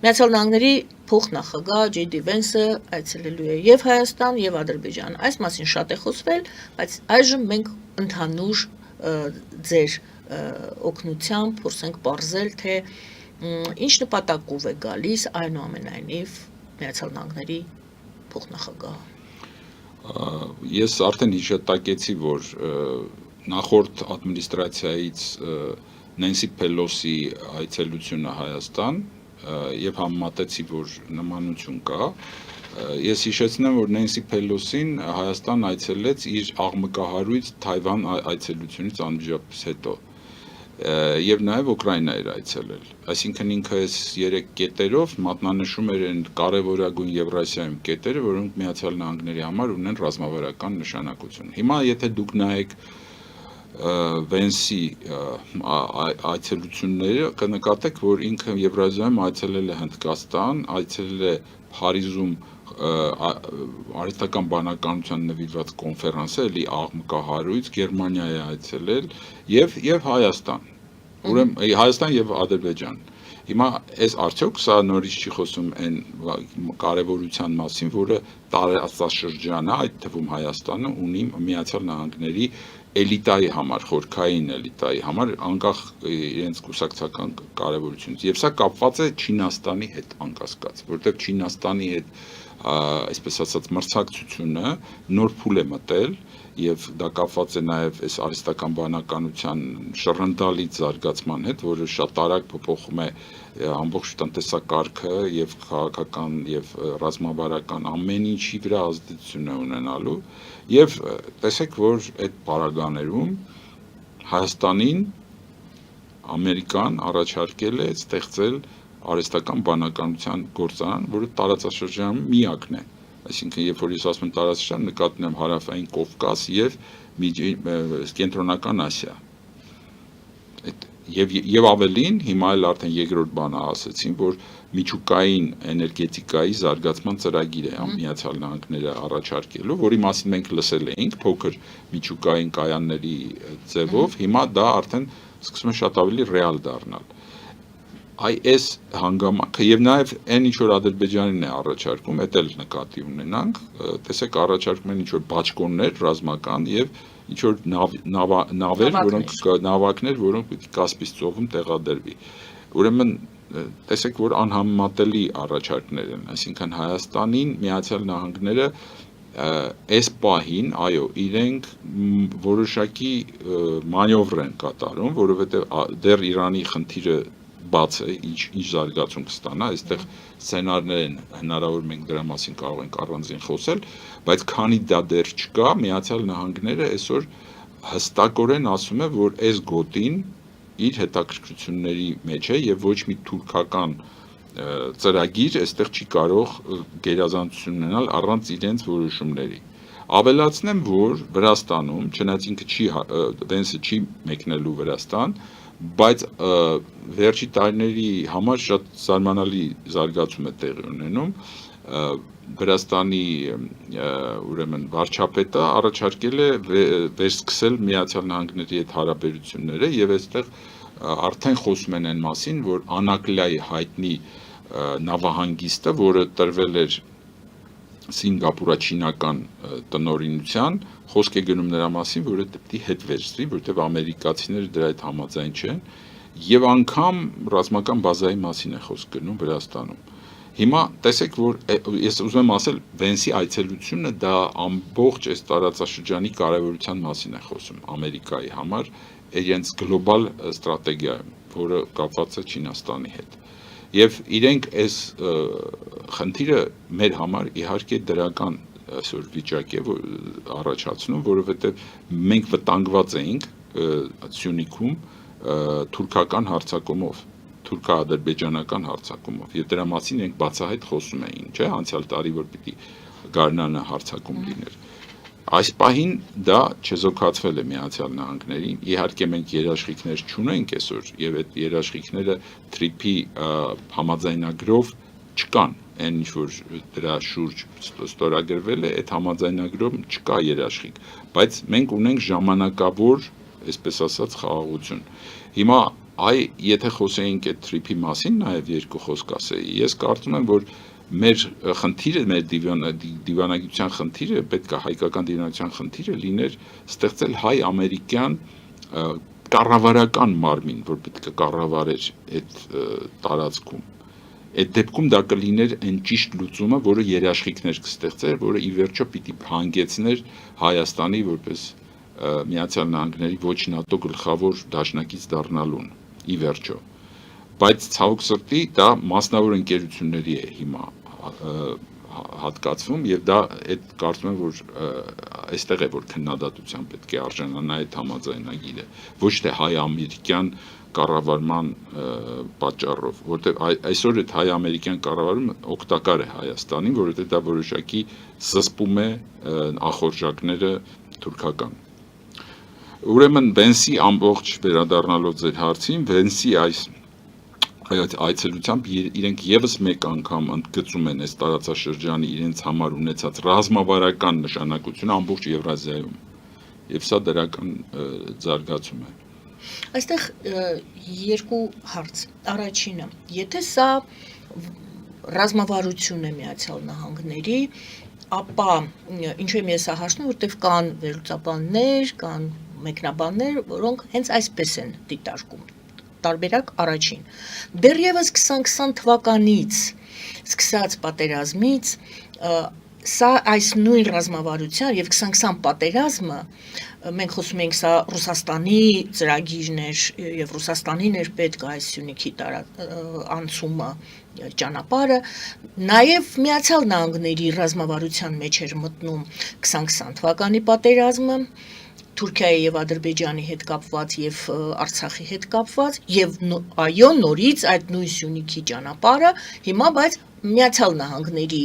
Speaker 1: Միացյալ Նահանգների փոխնախագահ Ջեյ Դի Վենսը այցելելու է եւ Հայաստան եւ Ադրբեջան։ Այս մասին շատ է խոսվել, բայց այժմ մենք ընդհանուր ձեր օգնությամբ փորձենք պարզել, թե ինչ նպատակով է գալիս այնուամենայնիվ Միացյալ Նահանգների փոխնախագահը։
Speaker 2: Ես արդեն հիշատակեցի, որ նախորդ ադմինիստրացիայից Նենսի Փելոսի այցելությունը Հայաստան եւ համեմատեցի, որ նմանություն կա։ Ես հիշեցնեմ, որ Նենսի Փելոսին Հայաստան այցելեց իր աղմկահարույց Թայվան այցելությունից անմիջապես հետո եւ նաեւ Ուկրաինա էր այցելել։ Այսինքն ինքը այս 3 կետերով մատնանշում էր այն կարևորագույն Եվրասիայում կետերը, որոնք Միացյալ Նահանգների համար ունեն ռազմավարական նշանակություն։ Հիմա եթե դուք նայեք Վենսի այցելությունները, կնկատեք, որ ինքը Եվրազիայում այցելել է Հնդկաստան, այցելել է Փարիզում արհեստական բանականության նվիրված կոնֆերանսը, էլի աղմկահարույց, Գերմանիա է այցելել եւ Հայաստան։ Ուրեմն Հայաստան եւ Ադրբեջան։ Հիմա այս արդյոք սա նորից չի խոսում այն կարևորության մասին, որը տարածաշրջանը, այդ թվում Հայաստանը ունի Միացյալ Նահանգների էլիտայի համար, խորքային էլիտայի համար, անկախ իրենց կուսակցական կարևորությունից։ Եվ սա կապված է Չինաստանի հետ անկասկած, որտեղ Չինաստանի հետ այսպես ասած մրցակցությունը նոր փուլ է մտել եւ դա կապված է նաեւ այս արհեստական բանականության շռնդալից զարգացման հետ, որը շատ արագ փոփոխում է ամբողջ տնտեսակարգը եւ քաղաքական եւ ռազմավարական ամեն ինչի վրա ազդեցություն է ունենալու եւ տեսեք, որ այդ պարագաներում Հայաստանին Ամերիկան առաջարկել է ստեղծել արհեստական բանականության գործարան, որը տարածաշրջանում միակն է։ Այսինքն, երբ որ ես ասում եմ տարածաշրջան, նկատում եմ Հարավային Կովկաս եւ Կենտրոնական Ասիա։ Եվ ավելին, հիմա էլ արդեն երկրորդ բանը ասեցին, որ միջուկային էներգետիկայի զարգացման ծրագիր է Միացյալ Նահանգները առաջարկելու, որի մասին մենք լսել էինք փոքր միջուկային կայանների ձևով, հիմա դա արդեն սկսում է շատ ավելի ռեալ դառնալ։ Այս հանգամանքը եւ նաեւ այն ինչ որ Ադրբեջանին է առաջարկում, դա էլ նկատի ունենանք, տեսեք առաջարկում են ինչ որ բաճկոններ ռազմական եւ ինչ որ նավեր, որոնք նավակներ, որոնք պետք է Կասպից ծովում տեղադրվի։ Ուրեմն տեսեք, որ անհամեմատելի առաջարկներ են, այսինքն Հայաստանին Միացյալ Նահանգները այս պահին, այո, իրենք որոշակի մանևր են կատարում, որովհետև դեռ Իրանի խնդիրը բաց է, ինչ զարգացում կստանա, այստեղ սցենարներ են հնարավոր, մենք դրա մասին կարող ենք առանձին խոսել, բայց քանի դա դեռ չկա, Միացյալ Նահանգները այսօր հստակորեն ասում է, որ այս գոտին իր հետաքրքրությունների մեջ է եւ ոչ մի թուրքական ծրագիր այստեղ չի կարող գերազանցություն ունենալ առանց իրենց որոշումների։ Ավելացնեմ, որ Վրաստանում, չնայած ինքը Վենսը չի մեկնելու Վրաստան, բայց վերջի տարիների համար շատ զարմանալի զարգացում է տեղի ունենում։ Վրաստանի ուրեմն վարչապետը առաջարկել է վերսկսել Միացյալ Նահանգների հետ հարաբերությունները եւ այստեղ արդեն խոսում են այն մասին, որ Անակլիայի հայտնի նավահանգիստը, որը տրվել էր Սինգապուրա-չինական տնօրինության, խոսք է գնում նրա մասին, որ դա պետք է հետ վերցվի, որտեղ ամերիկացիները դրա հետ համաձայն չեն, եւ անգամ ռազմական բազայի մասին է խոսք գնում Վրաստանում։ Հիմա տեսեք, որ ես ուզում եմ ասել, Վենսի այցելությունը դա ամբողջ այս տարածաշրջանի կարևորության մասին է խոսում Ամերիկայի համար, իրենց գլոբալ ստրատեգիայում, որը կապված է Չինաստանի հետ։ Եվ իրենք այս խնդիրը մեր համար իհարկե դրական այսօր վիճակ է առաջացնում, որովհետև մենք վտանգված էինք Սյունիքում թուրքական հարձակումով, թուրքա-ադրբեջանական հարձակումով, եւ դրա մասին ենք բացահայտ խոսում էին, չէ՞, անցյալ տարի որ պիտի Գարնանը հարձակում լիներ։ Այս պահին դա չեզոքացվել է Միացյալ Նահանգներին, իհարկե մենք երաշխիքներ չունենք այսօր, եւ այդ երաշխիքները TRIP-ի համաձայնագրով չկան, այն ինչ որ դրա շուրջ ստորագրվել է, այդ համաձայնագրում չկա երաշխիք, բայց մենք ունենք ժամանակավոր, այսպես ասած, խաղաղություն։ Հիմա եթե խոսեինք այդ TRIP-ի մասին, նաև երկու խոսք ասեի, ես կարծում եմ, որ մեր խնդիրը, մեր դիվանագիտության խնդիրը, պետք է հայկական դիվանագիտության խնդիրը լիներ ստեղծել հայ-ամերիկյան կառավարական մարմին, որ պետք է կառավարեր այդ տարածքում։ Այդ դեպքում դա կլիներ այն ճիշտ լուծումը, որը երաշխիքներ կստեղծեր, որը ի վերջո պիտի հանգեցներ Հայաստանի որպես Միացյալ Նահանգների ոչ ՆԱՏՕ գլխավոր դաշնակից դառնալուն, ի վերջո։ Բայց ցավոք սրտի դա մասնավոր ընկերությունների է հիմա հատկացվում եւ դա այդ կարծում եմ որ այստեղ է որ քննադատության պետք է արժանանա այդ համաձայնագիրը ոչ թե հայ-ամերիկյան կառավարման պատճառով որտեղ այսօր այդ հայ-ամերիկյան կառավարումը օգտակար է Հայաստանին որովհետեւ դա որոշակի զսպում է ախորժակները թուրքական Ուրեմն Վենսի ամբողջ վերադառնալով ձեր հարցին Վենսի այս այցելությամբ իրենք եւս մեկ անգամ ընդգծում են այս տարածաշրջանի իրենց համար ունեցած ռազմավարական նշանակությունը ամբողջ Եվրազիայում եւ սա դրական զարգացում է
Speaker 1: Այստեղ երկու հարց առաջինը եթե սա ռազմավարություն է Միացյալ Նահանգների ապա ինչու եմ ես հաշտվում որտեղ կան վերլուծաբաններ կան մեկնաբաններ որոնք հենց այսպես են դիտարկում տարբերակ առաջին դեռևս 2020 թվականից սկսած պատերազմից սա այս նույն ռազմավարության եւ 2020 պատերազմը մենք խոսում ենք սա Ռուսաստանի ծրագիրն էր եւ Ռուսաստանին էր պետք այս Սյունիքի անցումը ճանապարհը նաեւ Միացյալ Նահանգների ռազմավարության մեջ էր մտնում 2020 թվականի պատերազմը Թուրքիայի եւ Ադրբեջանի հետ կապված եւ Արցախի հետ կապված եւ այո նորից այդ նույն Սյունիքի ճանապարհը հիմա բայց Միացյալ Նահանգների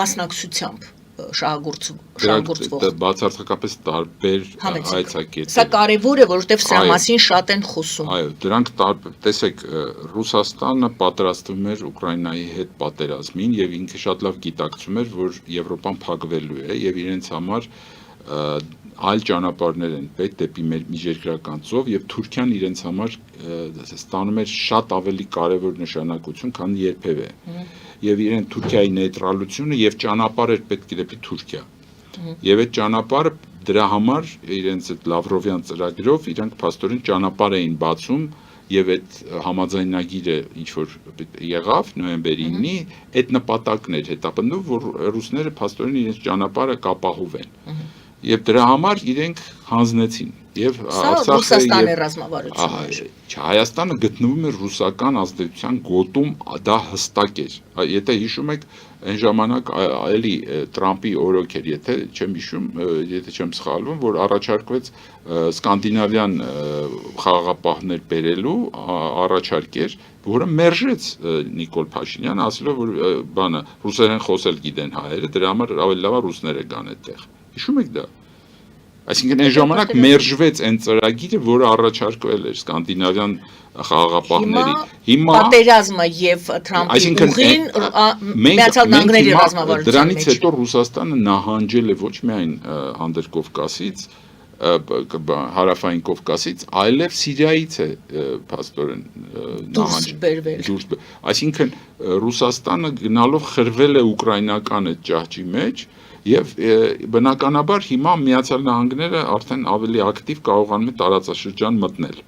Speaker 1: մասնակցությամբ շահագործվող
Speaker 2: բացարձակապես տարբեր այցակետեր
Speaker 1: Սա կարևոր է որովհետեւ սրա մասին շատ են խոսում
Speaker 2: Այո դրանք տեսեք Ռուսաստանը պատրաստվում էր Ուկրաինայի հետ պատերազմին եւ ինքը շատ լավ գիտակցում էր որ Եվրոպան փակվելու է եւ իրենց համար այլ ճանապարհներ են պետք դեպի մեր միջերկրական ծով եւ Թուրքիան իրենց համար ստանում էր շատ ավելի կարեւոր նշանակություն քան երբևէ եւ իրեն Թուրքիայի նեյտրալությունը եւ ճանապարհ էր պետք դեպի Թուրքիա եւ այդ ճանապարհը դրա համար իրենց այդ Լավրովյան ծրագրով իրանք փաստորեն ճանապարհ էին բացում եւ այդ համաձայնագիրը ինչ որ եղավ նոյեմբերի 9-ի, այդ նպատակն էր հետապնդում, որ ռուսները փաստորեն իրենց ճանապարհը կապահովեն։ Եվ դրա համար իրենք հանձնեցին եւ
Speaker 1: Սա Ռուսաստանի ռազմավարությունն էր։
Speaker 2: Հայաստանը գտնվում էր ռուսական ազդեցության գոտում, դա հստակ էր։ Եթե հիշում եք, այն ժամանակ էլի Տրամպի օրոք էր, եթե չեմ հիշում, եթե չեմ սխալվում, որ առաջարկվեց սկանդինավյան խաղաղապահներ բերելու առաջարկ էր, որը մերժեց Նիկոլ Փաշինյանը, ասելով որ բանը ռուսերեն խոսել գիտեն հայերը, դրա համար ավելի լավ է ռուսները գան այդտեղ։ Հիշում եք դա։ Այսինքն այն ժամանակ մերժվեց այն ծրագիրը, որը առաջարկվել էր սկանդինավյան խաղաղապահների։
Speaker 1: Հիմա պատերազմը եւ Թրամփի ուղին Միացյալ Նահանգների ռազմավարությունն է։
Speaker 2: Դրանից հետո Ռուսաստանը նահանջել է ոչ միայն Անդրկովկասից, հարավային Կովկասից, այլև Սիրիայից է փաստորեն նահանջել։ Այսինքն Ռուսաստանը գնալով խրվել է ուկրաինական այդ ճահճի մեջ եւ բնականաբար հիմա Միացյալ Նահանգները արդեն ավելի ակտիվ կարողանում է տարածաշրջան մտնել։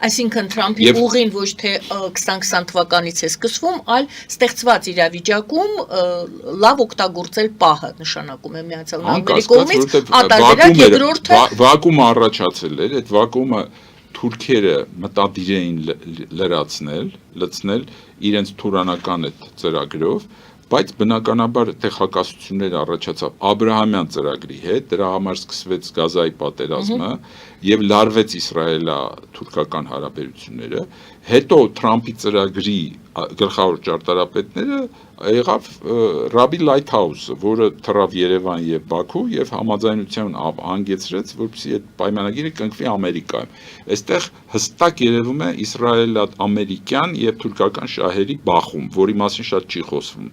Speaker 1: Այսինքն Թրամփի ուղին ոչ թե 2020 թվականից է սկսվում, այլ ստեղծված իրավիճակում լավ օգտագործել պահը նշանակում է Միացյալ Նահանգների կողմից, արտարբերակ երկրորդը
Speaker 2: վակուումը առաջացել էր, այդ վակուումը թուրքերը մտադիր էին լցնել իրենց թուրանական այդ ծրագրով, բայց բնականաբար տեղեկացություններ առաջացավ Աբրահամյան ծրագրի հետ, դրա համար սկսվեց Գազայի պատերազմը եւ լարվեց Իսրայելա-թուրքական հարաբերությունները, հետո Թրամփի ծրագրի գլխավոր ճարտարապետները եղավ Ռաբի Լայթհաուսը, որը թռավ Երևան եւ Բաքու եւ համաձայնության հանգեցրեց, որպեսզի այդ պայմանագիրը կնքվի Ամերիկայում։ Այստեղ հստակ երևում է իսրայելա-ամերիկյան եւ թուրքական շահերի բախում, որի մասին շատ չի խոսվում։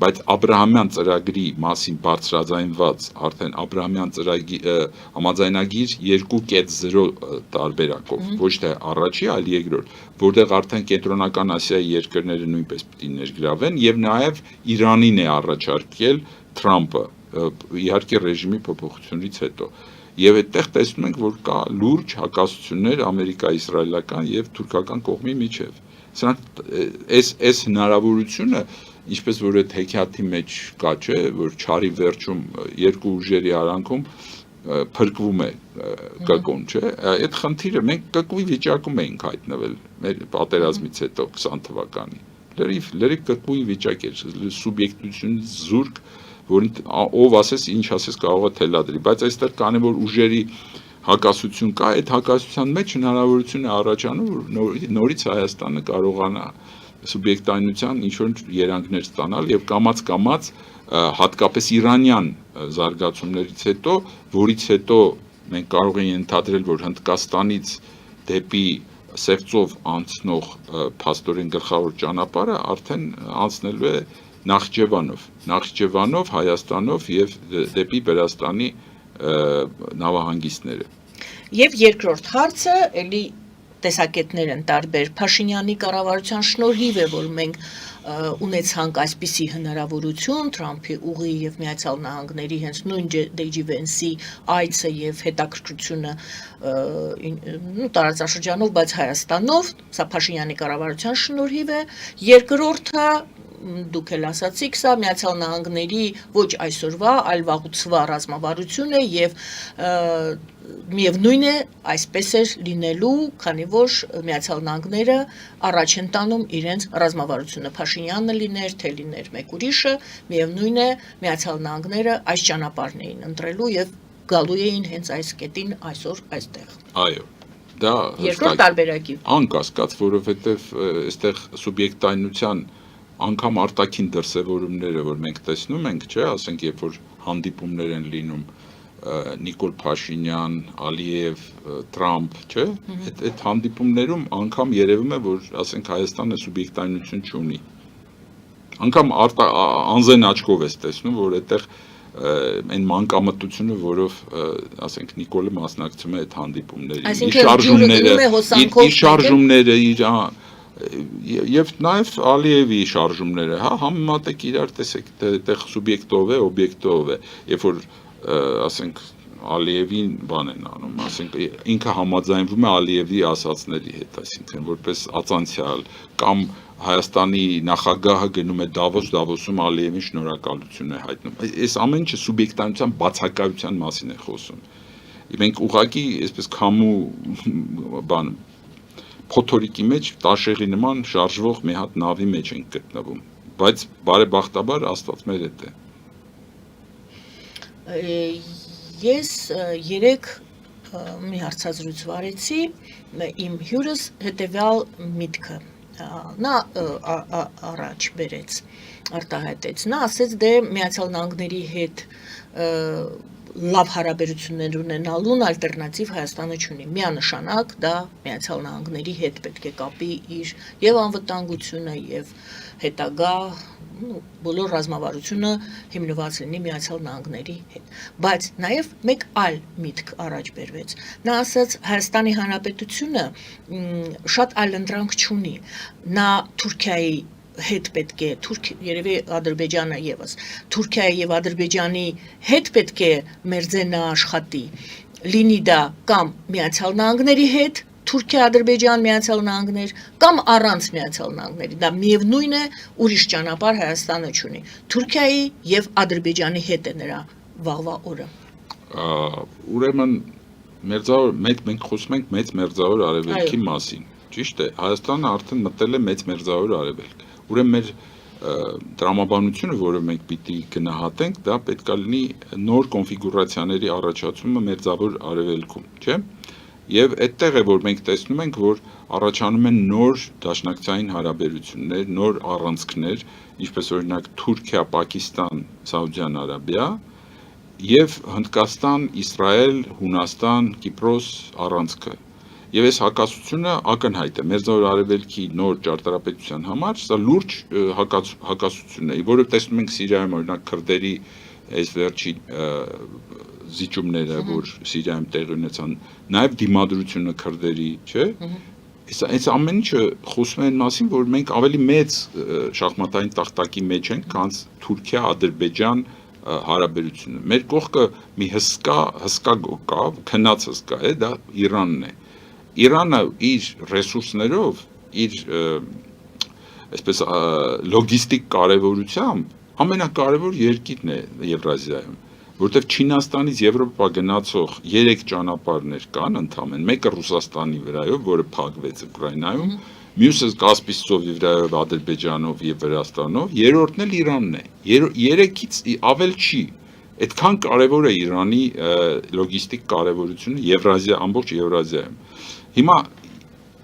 Speaker 2: Բայց Աբրահամյան ծրագրի մասին բարձրաձայնված արդեն Աբրահամյան ծրագրի համաձայնագիր 2.0 տարբերակով, ոչ թե առաջի, այլ երկրորդ, որտեղ արդեն Կենտրոնական Ասիայի երկրները նույնպես պիտի ներգրավեն եւ նաեւ Իրանին է առաջարկել Թրամփը, իհարկե ռեժիմի փոփոխությունից հետո։ Եվ այդտեղ տեսնում ենք, որ կա լուրջ հակասություններ ամերիկա-իսրայելական եւ թուրքական կողմի միջեւ։ Սրանք այս հնարավորությունը ինչպես որ այդ հեքիաթի մեջ կա, չէ, որ չարի վերջում երկու ուժերի արանքում փրկվում է կկոն, չէ, այդ խնդիրը մենք կկվի վիճակում էինք հայտնվել մեր պատերազմից հետո 20 թվականին։ Լրիվ կկվի վիճակ էր, սուբյեկտություն զուրկ, որին ով ասես, ինչ ասես կարող է թելադրի, բայց այստեղ կարևոր ուժերի հակասություն կա, այդ հակասության մեջ հնարավորություն է առաջանում, որ նորից Հայաստանը կարողանա սուբյեկտայնության ինչ-որ երանգներ ստանալ եւ կամաց հատկապես իրանյան զարգացումներից հետո, որից հետո մենք կարող ենք ենթադրել, որ Հնդկաստանից դեպի Սևծով անցնող փաստորեն գլխավոր ճանապարհը արդեն անցնելու է Նախճեվանով, Հայաստանով եւ դեպի Վրաստանի նավահանգիստները։
Speaker 1: Եվ երկրորդ հարցը էլի տեսակետներ են տարբեր Փաշինյանի կառավարության շնորհիվ է, որ մենք ունեցանք այսպիսի հնարավորություն Թրամփի ուղի եւ Միացյալ Նահանգների հենց նույն Ջեյ Վենսի այցը եւ հետաքրքրությունը տարածաշրջանով, բայց Հայաստանով, սա Փաշինյանի կառավարության շնորհիվ է, երկրորդը դուք էլ ասացիք, սա Միացյալ Նահանգների ոչ այսօրվա, այլ վաղուցվա ռազմավարություն է եւ միևնույն է այսպես էր լինելու, քանի որ Միացյալ Նահանգները առաջ են տանում իրենց ռազմավարությունը, Փաշինյանը լիներ, թե լիներ մեկ ուրիշը, միևնույն է Միացյալ Նահանգները այս ճանապարհն էին ընտրելու եւ գալու էին հենց այս կետին այսօր այստեղ։
Speaker 2: Այո, դա
Speaker 1: երկրորդ տարբերակի
Speaker 2: անկասկած, որովհետեւ այստեղ սուբյեկտայնության անգամ արտաքին դրսևորումները, որ մենք տեսնում ենք, չէ, ասենք, երբ որ հանդիպումներ են լինում Նիկոլ Փաշինյան, Ալիև, Տրամփ, չէ, այդ հանդիպումներում անգամ երևում է, որ ասենք Հայաստանը սուբյեկտայնություն չունի։ Անգամ անզեն աչքով է տեսնում, որ այդտեղ այն մանկամտությունը, որով ասենք Նիկոլը մասնակցում է այդ հանդիպումներին, իր շարժումները, եւ նաեւ Ալիևի շարժումները, հա, համեմատեք իրար, տեսեք, այդտեղ սուբյեկտով է, օբյեկտով է, երբ որ ասենք Ալիևին բան են անում, ասենք ինքը համաձայնվում է Ալիևի ասածների հետ, այսինքն որպես ածանցյալ կամ Հայաստանի նախագահը գնում է Դավոսում Ալիևին շնորհակալություն է հայտնում։ Այս ամեն ինչը սուբյեկտայնության բացակայության մասին է խոսում։ Մենք ուղղակի այսպես քամու բան փոթորիկի մեջ տաշեղի նման շարժվող մի հատ նավի մեջ ենք գտնվում, բայց բարեբախտաբար Աստված մեր հետ է։
Speaker 1: Ես երեք մի հարցազրույց վարեցի, իմ հյուրս հետևյալ միտքը նա առաջ բերեց, արտահայտեց, նա ասեց դե Միացյալ Նահանգների հետ լավ հարաբերություններ ունենալուն ալտերնատիվ Հայաստանը չունի, միանշանակ դա Միացյալ Նահանգների հետ պետք է կապի իր եւ անվտանգությունը եւ հետագա բոլոր ռազմավարությունը հիմնված լինի Միացյալ Նահանգների հետ, բայց նաև մեկ այլ միտք առաջ բերվեց։ Նա ասաց Հայաստանի Հանրապետությունը շատ այլընտրանք չունի, նա Թուրքիայի հետ պետք է, երևի Ադրբեջանը եւս, Թուրքիայի եւ Ադրբեջանի հետ պետք է մերձենա աշխատի, լինի դա կամ Միացյալ Նահանգների հետ, Թուրքիա, Ադրբեջան, Միացյալ Նահանգներ կամ առանց Միացյալ Նահանգների, դա միևնույն է, ուրիշ ճանապարհ Հայաստանը չունի։ Թուրքիայի եւ Ադրբեջանի հետ է նրա վաղվա օրը։
Speaker 2: Ուրեմն մերձավոր մենք խոսում ենք մեծ մերձավոր արևելքի մասին, ճիշտ է, Հայաստանը արդեն մտել է մեծ մերձավոր արևելք։ Ուրեմն մեր տրամաբանությունը, որը մենք պիտի գնահատենք, դա պետք է լինի նոր կոնֆիգուրացիաների առաջացումը մերձավոր արևելքում, չէ՞։ Եվ այդտեղ է, որ մենք տեսնում ենք, որ առաջանում են նոր դաշնակցային հարաբերություններ, նոր առանցքներ, ինչպես օրինակ Թուրքիա, Պակիստան, Սաուդյան Արաբիա եւ Հնդկաստան, Իսրայել, Հունաստան, Կիպրոս առանցքը։ Եվ այս հակասությունը ակնհայտ է մերձավոր արևելքի նոր ճարտարապետության համար, սա լուրջ հակասություն է, որը տեսնում ենք Սիրիայում օրինակ քրդերի այս վերջի զիջումները, որ Սիրիայում տեղի ունեցան, նաև դիմադրությունը քրդերի, չէ՞։ Այս ամեն ինչը խոսում է այն մասին, որ մենք ավելի մեծ շախմատային տախտակի մեջ ենք, քան Թուրքիա, Ադրբեջան հարաբերությունը։ Մեր կողքը մի հսկա կա, քնած հսկա է, դա Իրանն է։ Իրանը իր ռեսուրսներով, իր այսպես լոգիստիկ կարևորությամբ ամենակարևոր երկիրն է Եվրազիայում, որտեղ Չինաստանից Եվրոպա գնացող 3 ճանապարհներ կան ընդամենը, մեկը Ռուսաստանի վրայով, որը փակվեց Ուկրաինայում, մյուսը Կասպից ծովի վրայով Ադրբեջանով եւ Վրաստանով, երրորդն էլ Իրանն է։ 3-ից ավել չի։ Այդքան կարևոր է Իրանի լոգիստիկ կարևորությունը Եվրազիա, ամբողջ Եվրազիայում։ Հիմա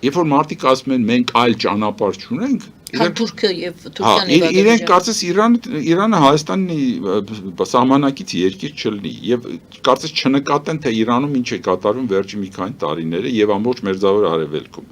Speaker 2: երբ որ մարդիկ ասում են մենք այլ ճանապարհ չունենք,
Speaker 1: Թուրքիա եւ Թուրքիան եւ Ադրբեջանը,
Speaker 2: իրենք կարծես Իրանը Հայաստանի սահմանակից երկիր չլինի եւ կարծես չնկատեն թե Իրանում ինչ է կատարվում վերջի մի քանի տարիները եւ ամբողջ մերձավոր արևելքում։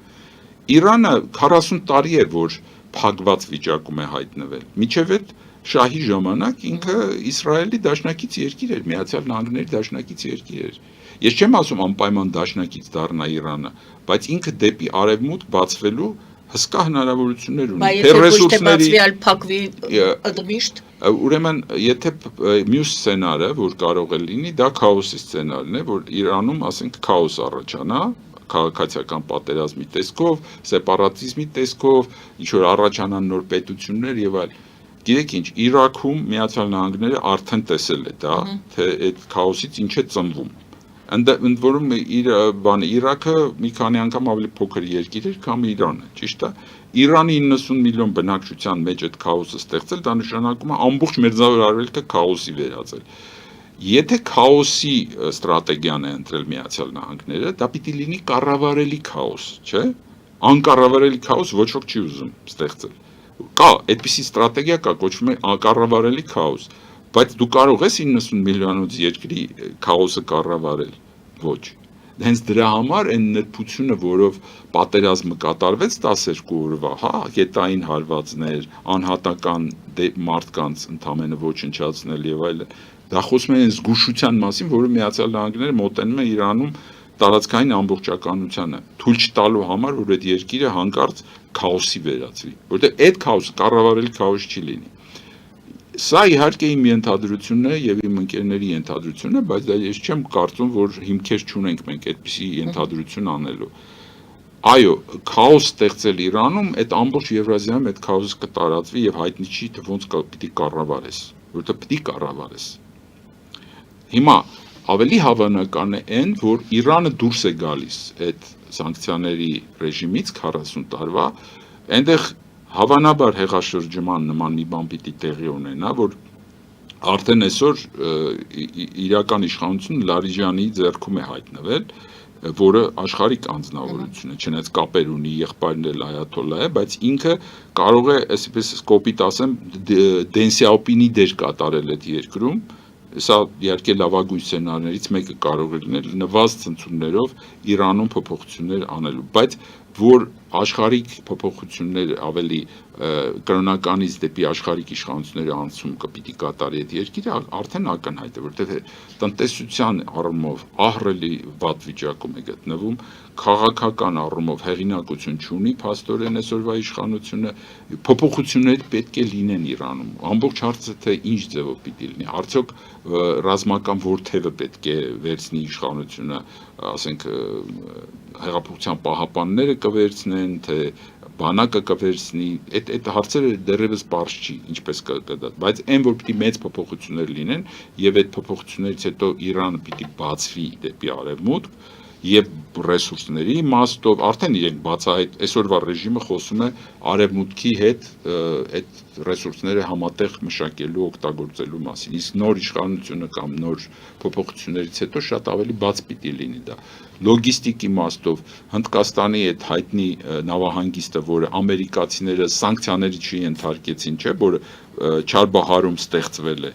Speaker 2: Իրանը 40 տարի է որ փակված վիճակում է հայտնվել։ Միջև այդ շահի ժամանակ ինքը Իսրայելի դաշնակից երկիր էր, Միացյալ Նահանգների դաշնակից երկիր էր։ Ես չեմ ասում անպայման դաշնակից դառնա Իրանը, բայց ինքը դեպի արևմուտք բացվելու հսկա հնարավորություններ ունի,
Speaker 1: թե ռեսուրսների փակվի ընդմիշտ։
Speaker 2: Ուրեմն, եթե մյուս սցենարը, որ կարող է լինի, դա քաոսի սցենարն է, որ Իրանում, ասենք, քաոս առաջանա, քաղաքացիական պատերազմի տեսքով, սեպարատիզմի տեսքով, ինչ որ առաջանան նոր պետություններ եւ այլ։ Գիտեք ինչ, Իրաքում Միացյալ Նահանգները արդեն տեսել է դա, թե այդ քաոսից ինչ է ծնվում։ Ընդ որում Իրաքը մի քանի անգամ ավելի փոքր երկիր էր, քան Իրանը, ճիշտ է։ Իրանի 90 միլիոն բնակչության մեջ այդ քաոսը ստեղծել, դա նշանակում է ամբողջ մերձավոր արևելքը քաոսի վերածել։ Եթե քաոսի ստրատեգիան է ընտրել Միացյալ Նահանգները, դա պիտի լինի կառավարելի քաոս, չէ՞։ Անկառավարելի քաոս ոչ ոք չի ուզում ստեղծել։ Կա, այդպիսի ստրատեգիա կա, կոչվում է անկառավարելի քաոս, բայց դու կարող ես 90 միլիոնոց երկրի քաոսը կառավարել։ Ոչ։ Հենց դրա համար այն նրբությունը, որով պատերազմը կատարվեց 12 օրվա, հա, գետային հարվածներ, անհատական մարդկանց ընդամենը ոչնչացնել եւ այլն, դա խոսում է զգուշության մասին, որը Միացյալ Նահանգները մոտենում է Իրանում տարածքային ամբողջականությանը, թույլ չտալու համար, որ այդ երկիրը հանկարծ քաոսի վերածվի, որտեղ այդ քաոսը կառավարելի քաոս չի լինի։ Սա իհարկե իմ ենթադրությունն է եւ իմ ընկերների ենթադրությունն է, բայց դա ես չեմ կարծում, որ հիմքեր չունենք մենք այդպիսի ենթադրություն անելու։ Այո, քաոս ստեղծել Իրանում, այդ ամբողջ Եվրազիայում այդ քաոսը կտարածվի եւ հայտնի չի թե ոնց պիտի կառավարես, որովհետեւ պիտի կառավարես։ Հիմա ավելի հավանական է այն, որ Իրանը դուրս է գալիս այդ սանկցիաների ռեժիմից 40 տարվա, այնտեղ հավանաբար հեղաշրջման նման մի բան պիտի տեղի ունենա, որ արդեն այսօր իրական իշխանությունը Լարիջանի ձեռքում է հայտնվել, որը աշխարհիկ անձնավորություն է, չնայած կապեր ունի, եղբայրն էլ այաթոլլա է, բայց ինքը կարող է, այսպես կոպիտ ասեմ, Դեն Սյաոպինի դեր կատարել այդ երկրում, սա իհարկե լավագույն սցենարներից մեկը կարող է լինել նվազ ցնցումներով Իրանում փոփոխություններ անելու, բայց որ աշխարհիկ փոփոխություններ ավելի կրոնականից դեպի աշխարհիկ իշխանությունների անցում կպիտի կատարի այդ երկիրը արդեն ակնհայտ է, որտեղ տնտեսության առումով ահռելի վատ վիճակում է գտնվում, քաղաքական առումով հեղինակություն չունի փաստորեն այսօրվա իշխանությունը, փոփոխություններ պետք է լինեն Իրանում, ամբողջ հարցը թե ինչ ձևով պիտի լինի, արդյոք ռազմական որ թևը պետք է վերցնի իշխանությունը, ասենք հեղափոխության պահապանները կվերցնեն, թե բանակը կվերցնի, այդ հարցերը դեռևս բարձ չի, ինչպես կդա, բայց այն որ պիտի մեծ փոփոխություններ լինեն եւ այդ փոփոխություններից հետո Իրանը պիտի բացվի դեպի արևմուտք եւ ռեսուրսների իմաստով արդեն իրենք բացահայտ այսօրվա ռեժիմը խոսում է արևմուտքի հետ այդ ռեսուրսները համատեղ մշակելու օգտագործելու մասին իսկ նոր իշխանությունը կամ նոր փոփոխություններից հետո շատ ավելի բաց պիտի լինի դա լոգիստիկ իմաստով Հնդկաստանի այդ հայտնի նավահանգիստը որը ամերիկացիները սանկցիաների չընթարկեցին չէ որը Չարբահարում ստեղծվել է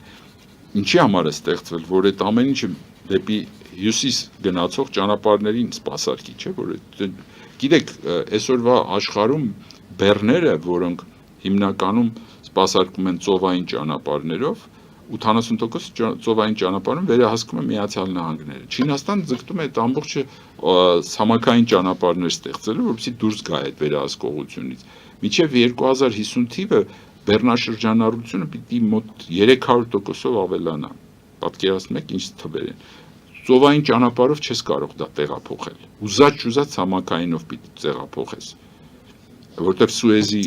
Speaker 2: ինչի համար է ստեղծվել որ այդ ամեն ինչը դեպի հյուսիս գնացող ճանապարհներին սպասարկի, չէ, որ գիտեք, այսօրվա աշխարհում բեռները, որոնք հիմնականում սպասարկում են ծովային ճանապարհներով, 80% ծովային ճանապարհում վերահսկում է Միացյալ Նահանգները։ Չինաստանը ձգտում է այդ ամբողջը ցամաքային ճանապարհներ ստեղծելու, որպեսզի դուրս գա այդ վերահսկողությունից։ Մինչև 2050 թիվը բեռնաշրջանառությունը պիտի մոտ 300%-ով ավելանա։ Պատկերացնում եք ինչ թվեր են։ Ծովային ճանապարհով չես կարող դա տեղափոխել։ Ուզած ցամաքայինով պիտի տեղափոխես։ Որտեղ Սուեզի,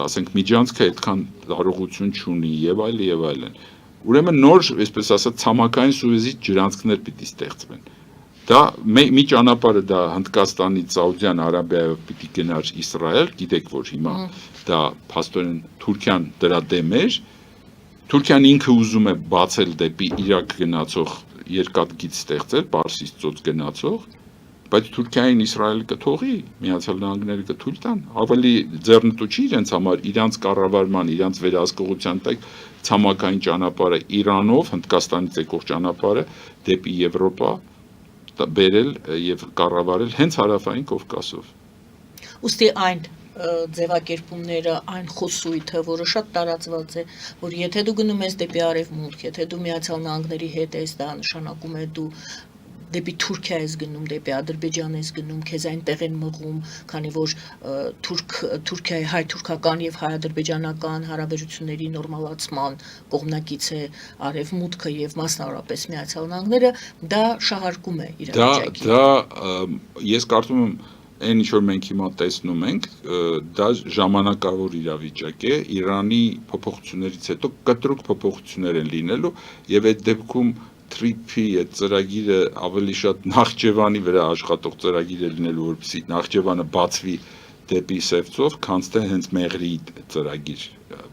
Speaker 2: ասենք, միջանցքը այդքան տարողություն չունի եւ այլն։ Ուրեմն նոր, այսպես ասած, ցամաքային Սուեզի ջրանցքներ պիտի ստեղծվեն։ Դա մի ճանապարհը դա Հնդկաստանից Սաուդյան Արաբիայով պիտի գնար Իսրայել, գիտեք որ հիմա դա փաստորեն Թուրքիան դրա դեմ էր։ Թուրքիան ինքը ուզում է բացել դեպի Իրաք գնացող երկաթգիծ ստեղծել, Պարսից ծոց գնացող, բայց Թուրքիային Իսրայելը կթողի, Միացյալ Նահանգները կթույլ տան, ավելի ձեռնտու չի իրենց համար, իրանց կառավարման, իրանց վերահսկողության տակ ցամաքային ճանապարհը Իրանով, Հնդկաստանից եկող ճանապարհը դեպի Եվրոպա բերել եւ կառավարել հենց հարավային Կովկասով։
Speaker 1: Ուստի այն ձևակերպումները այն խոսույթը, որը շատ տարածված է, որ եթե դու գնում ես դեպի արևմուտք, եթե դու Միացյալ Նահանգների հետ ես, դա նշանակում է դու դեպի Թուրքիա ես գնում, դեպի Ադրբեջան ես գնում, քեզ այնտեղ են մղում, քանի որ Թուրքիայի հայ-թուրքական եւ հայ-ադրբեջանական հարաբերությունների նորմալացման կողմնակից է արևմուտքը եւ մասնավորապես Միացյալ Նահանգները, դա շահարկում է իրավիճակին։
Speaker 2: Դա ես կարծում եմ Այն ինչ որ մենք հիմա տեսնում ենք, դա ժամանակավոր իրավիճակ է, Իրանի փոփոխություններից հետո կտրուկ փոփոխություններ են լինելու եւ այդ դեպքում Թրիփի այդ ծրագիրը ավելի շատ Նախճեվանի վրա աշխատող ծրագիր է լինելու, որպեսզի Նախճեվանը բացվի դեպի Սևծով, քան թե հենց Մեղրիի ծրագիր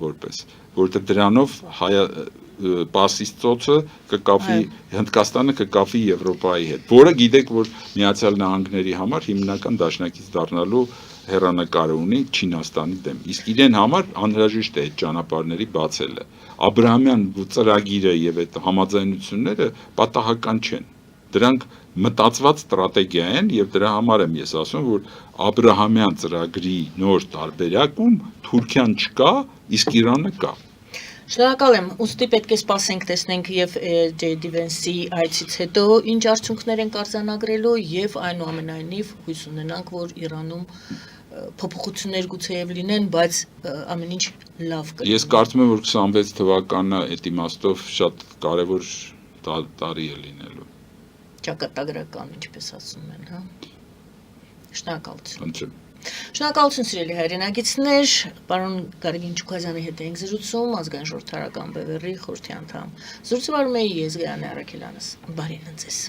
Speaker 2: որպես, որտեղ դրանով Պարսից ծոցը կկապվի Հնդկաստանը կկապվի Եվրոպայի հետ, որը գիտեք, որ Միացյալ Նահանգների համար հիմնական դաշնակից դառնալու հեռանկարը ունի Չինաստանի դեմ։ Իսկ իրեն համար անհրաժեշտ է այդ ճանապարհների բացելը։ Աբրահամյան ծրագիրը եւ այդ համաձայնությունները պատահական չեն։ Դրանք մտածված ստրատեգիա են եւ դրա համար եմ ես ասում, որ Աբրահամյան ծրագրի նոր տարբերակում Թուրքիան չկա, իսկ Իրանը կա։
Speaker 1: Շնորհակալ եմ, ուստի պետք է սպասենք տեսնենք եւ J.D. Vance-ի այցից հետո ինչ արդյունքներ են արձանագրելու եւ այնուամենայնիվ հույս ունենանք, որ Իրանում փոփոխություններ գուցեև լինեն, բայց ամեն ինչ լավ կլինի։
Speaker 2: Ես կարծում եմ, որ 26 թվականը այդ իմաստով շատ կարևոր տարի է լինելու։
Speaker 1: Ճակատագրական, ինչպես ասում են, հա։ Շնորհակալություն։
Speaker 2: Խնդրեմ։
Speaker 1: Շնորհակալություն սիրելի հայրենագիտներ, պարոն Գարգին Չուկազյանի հետ էինք զրուցում, ազգային ժողովրդական բևեռի խորհրդի անդամ։ Զրուցում եմ ես Գայանե Արաքելյանս։ Բարին ձեզ։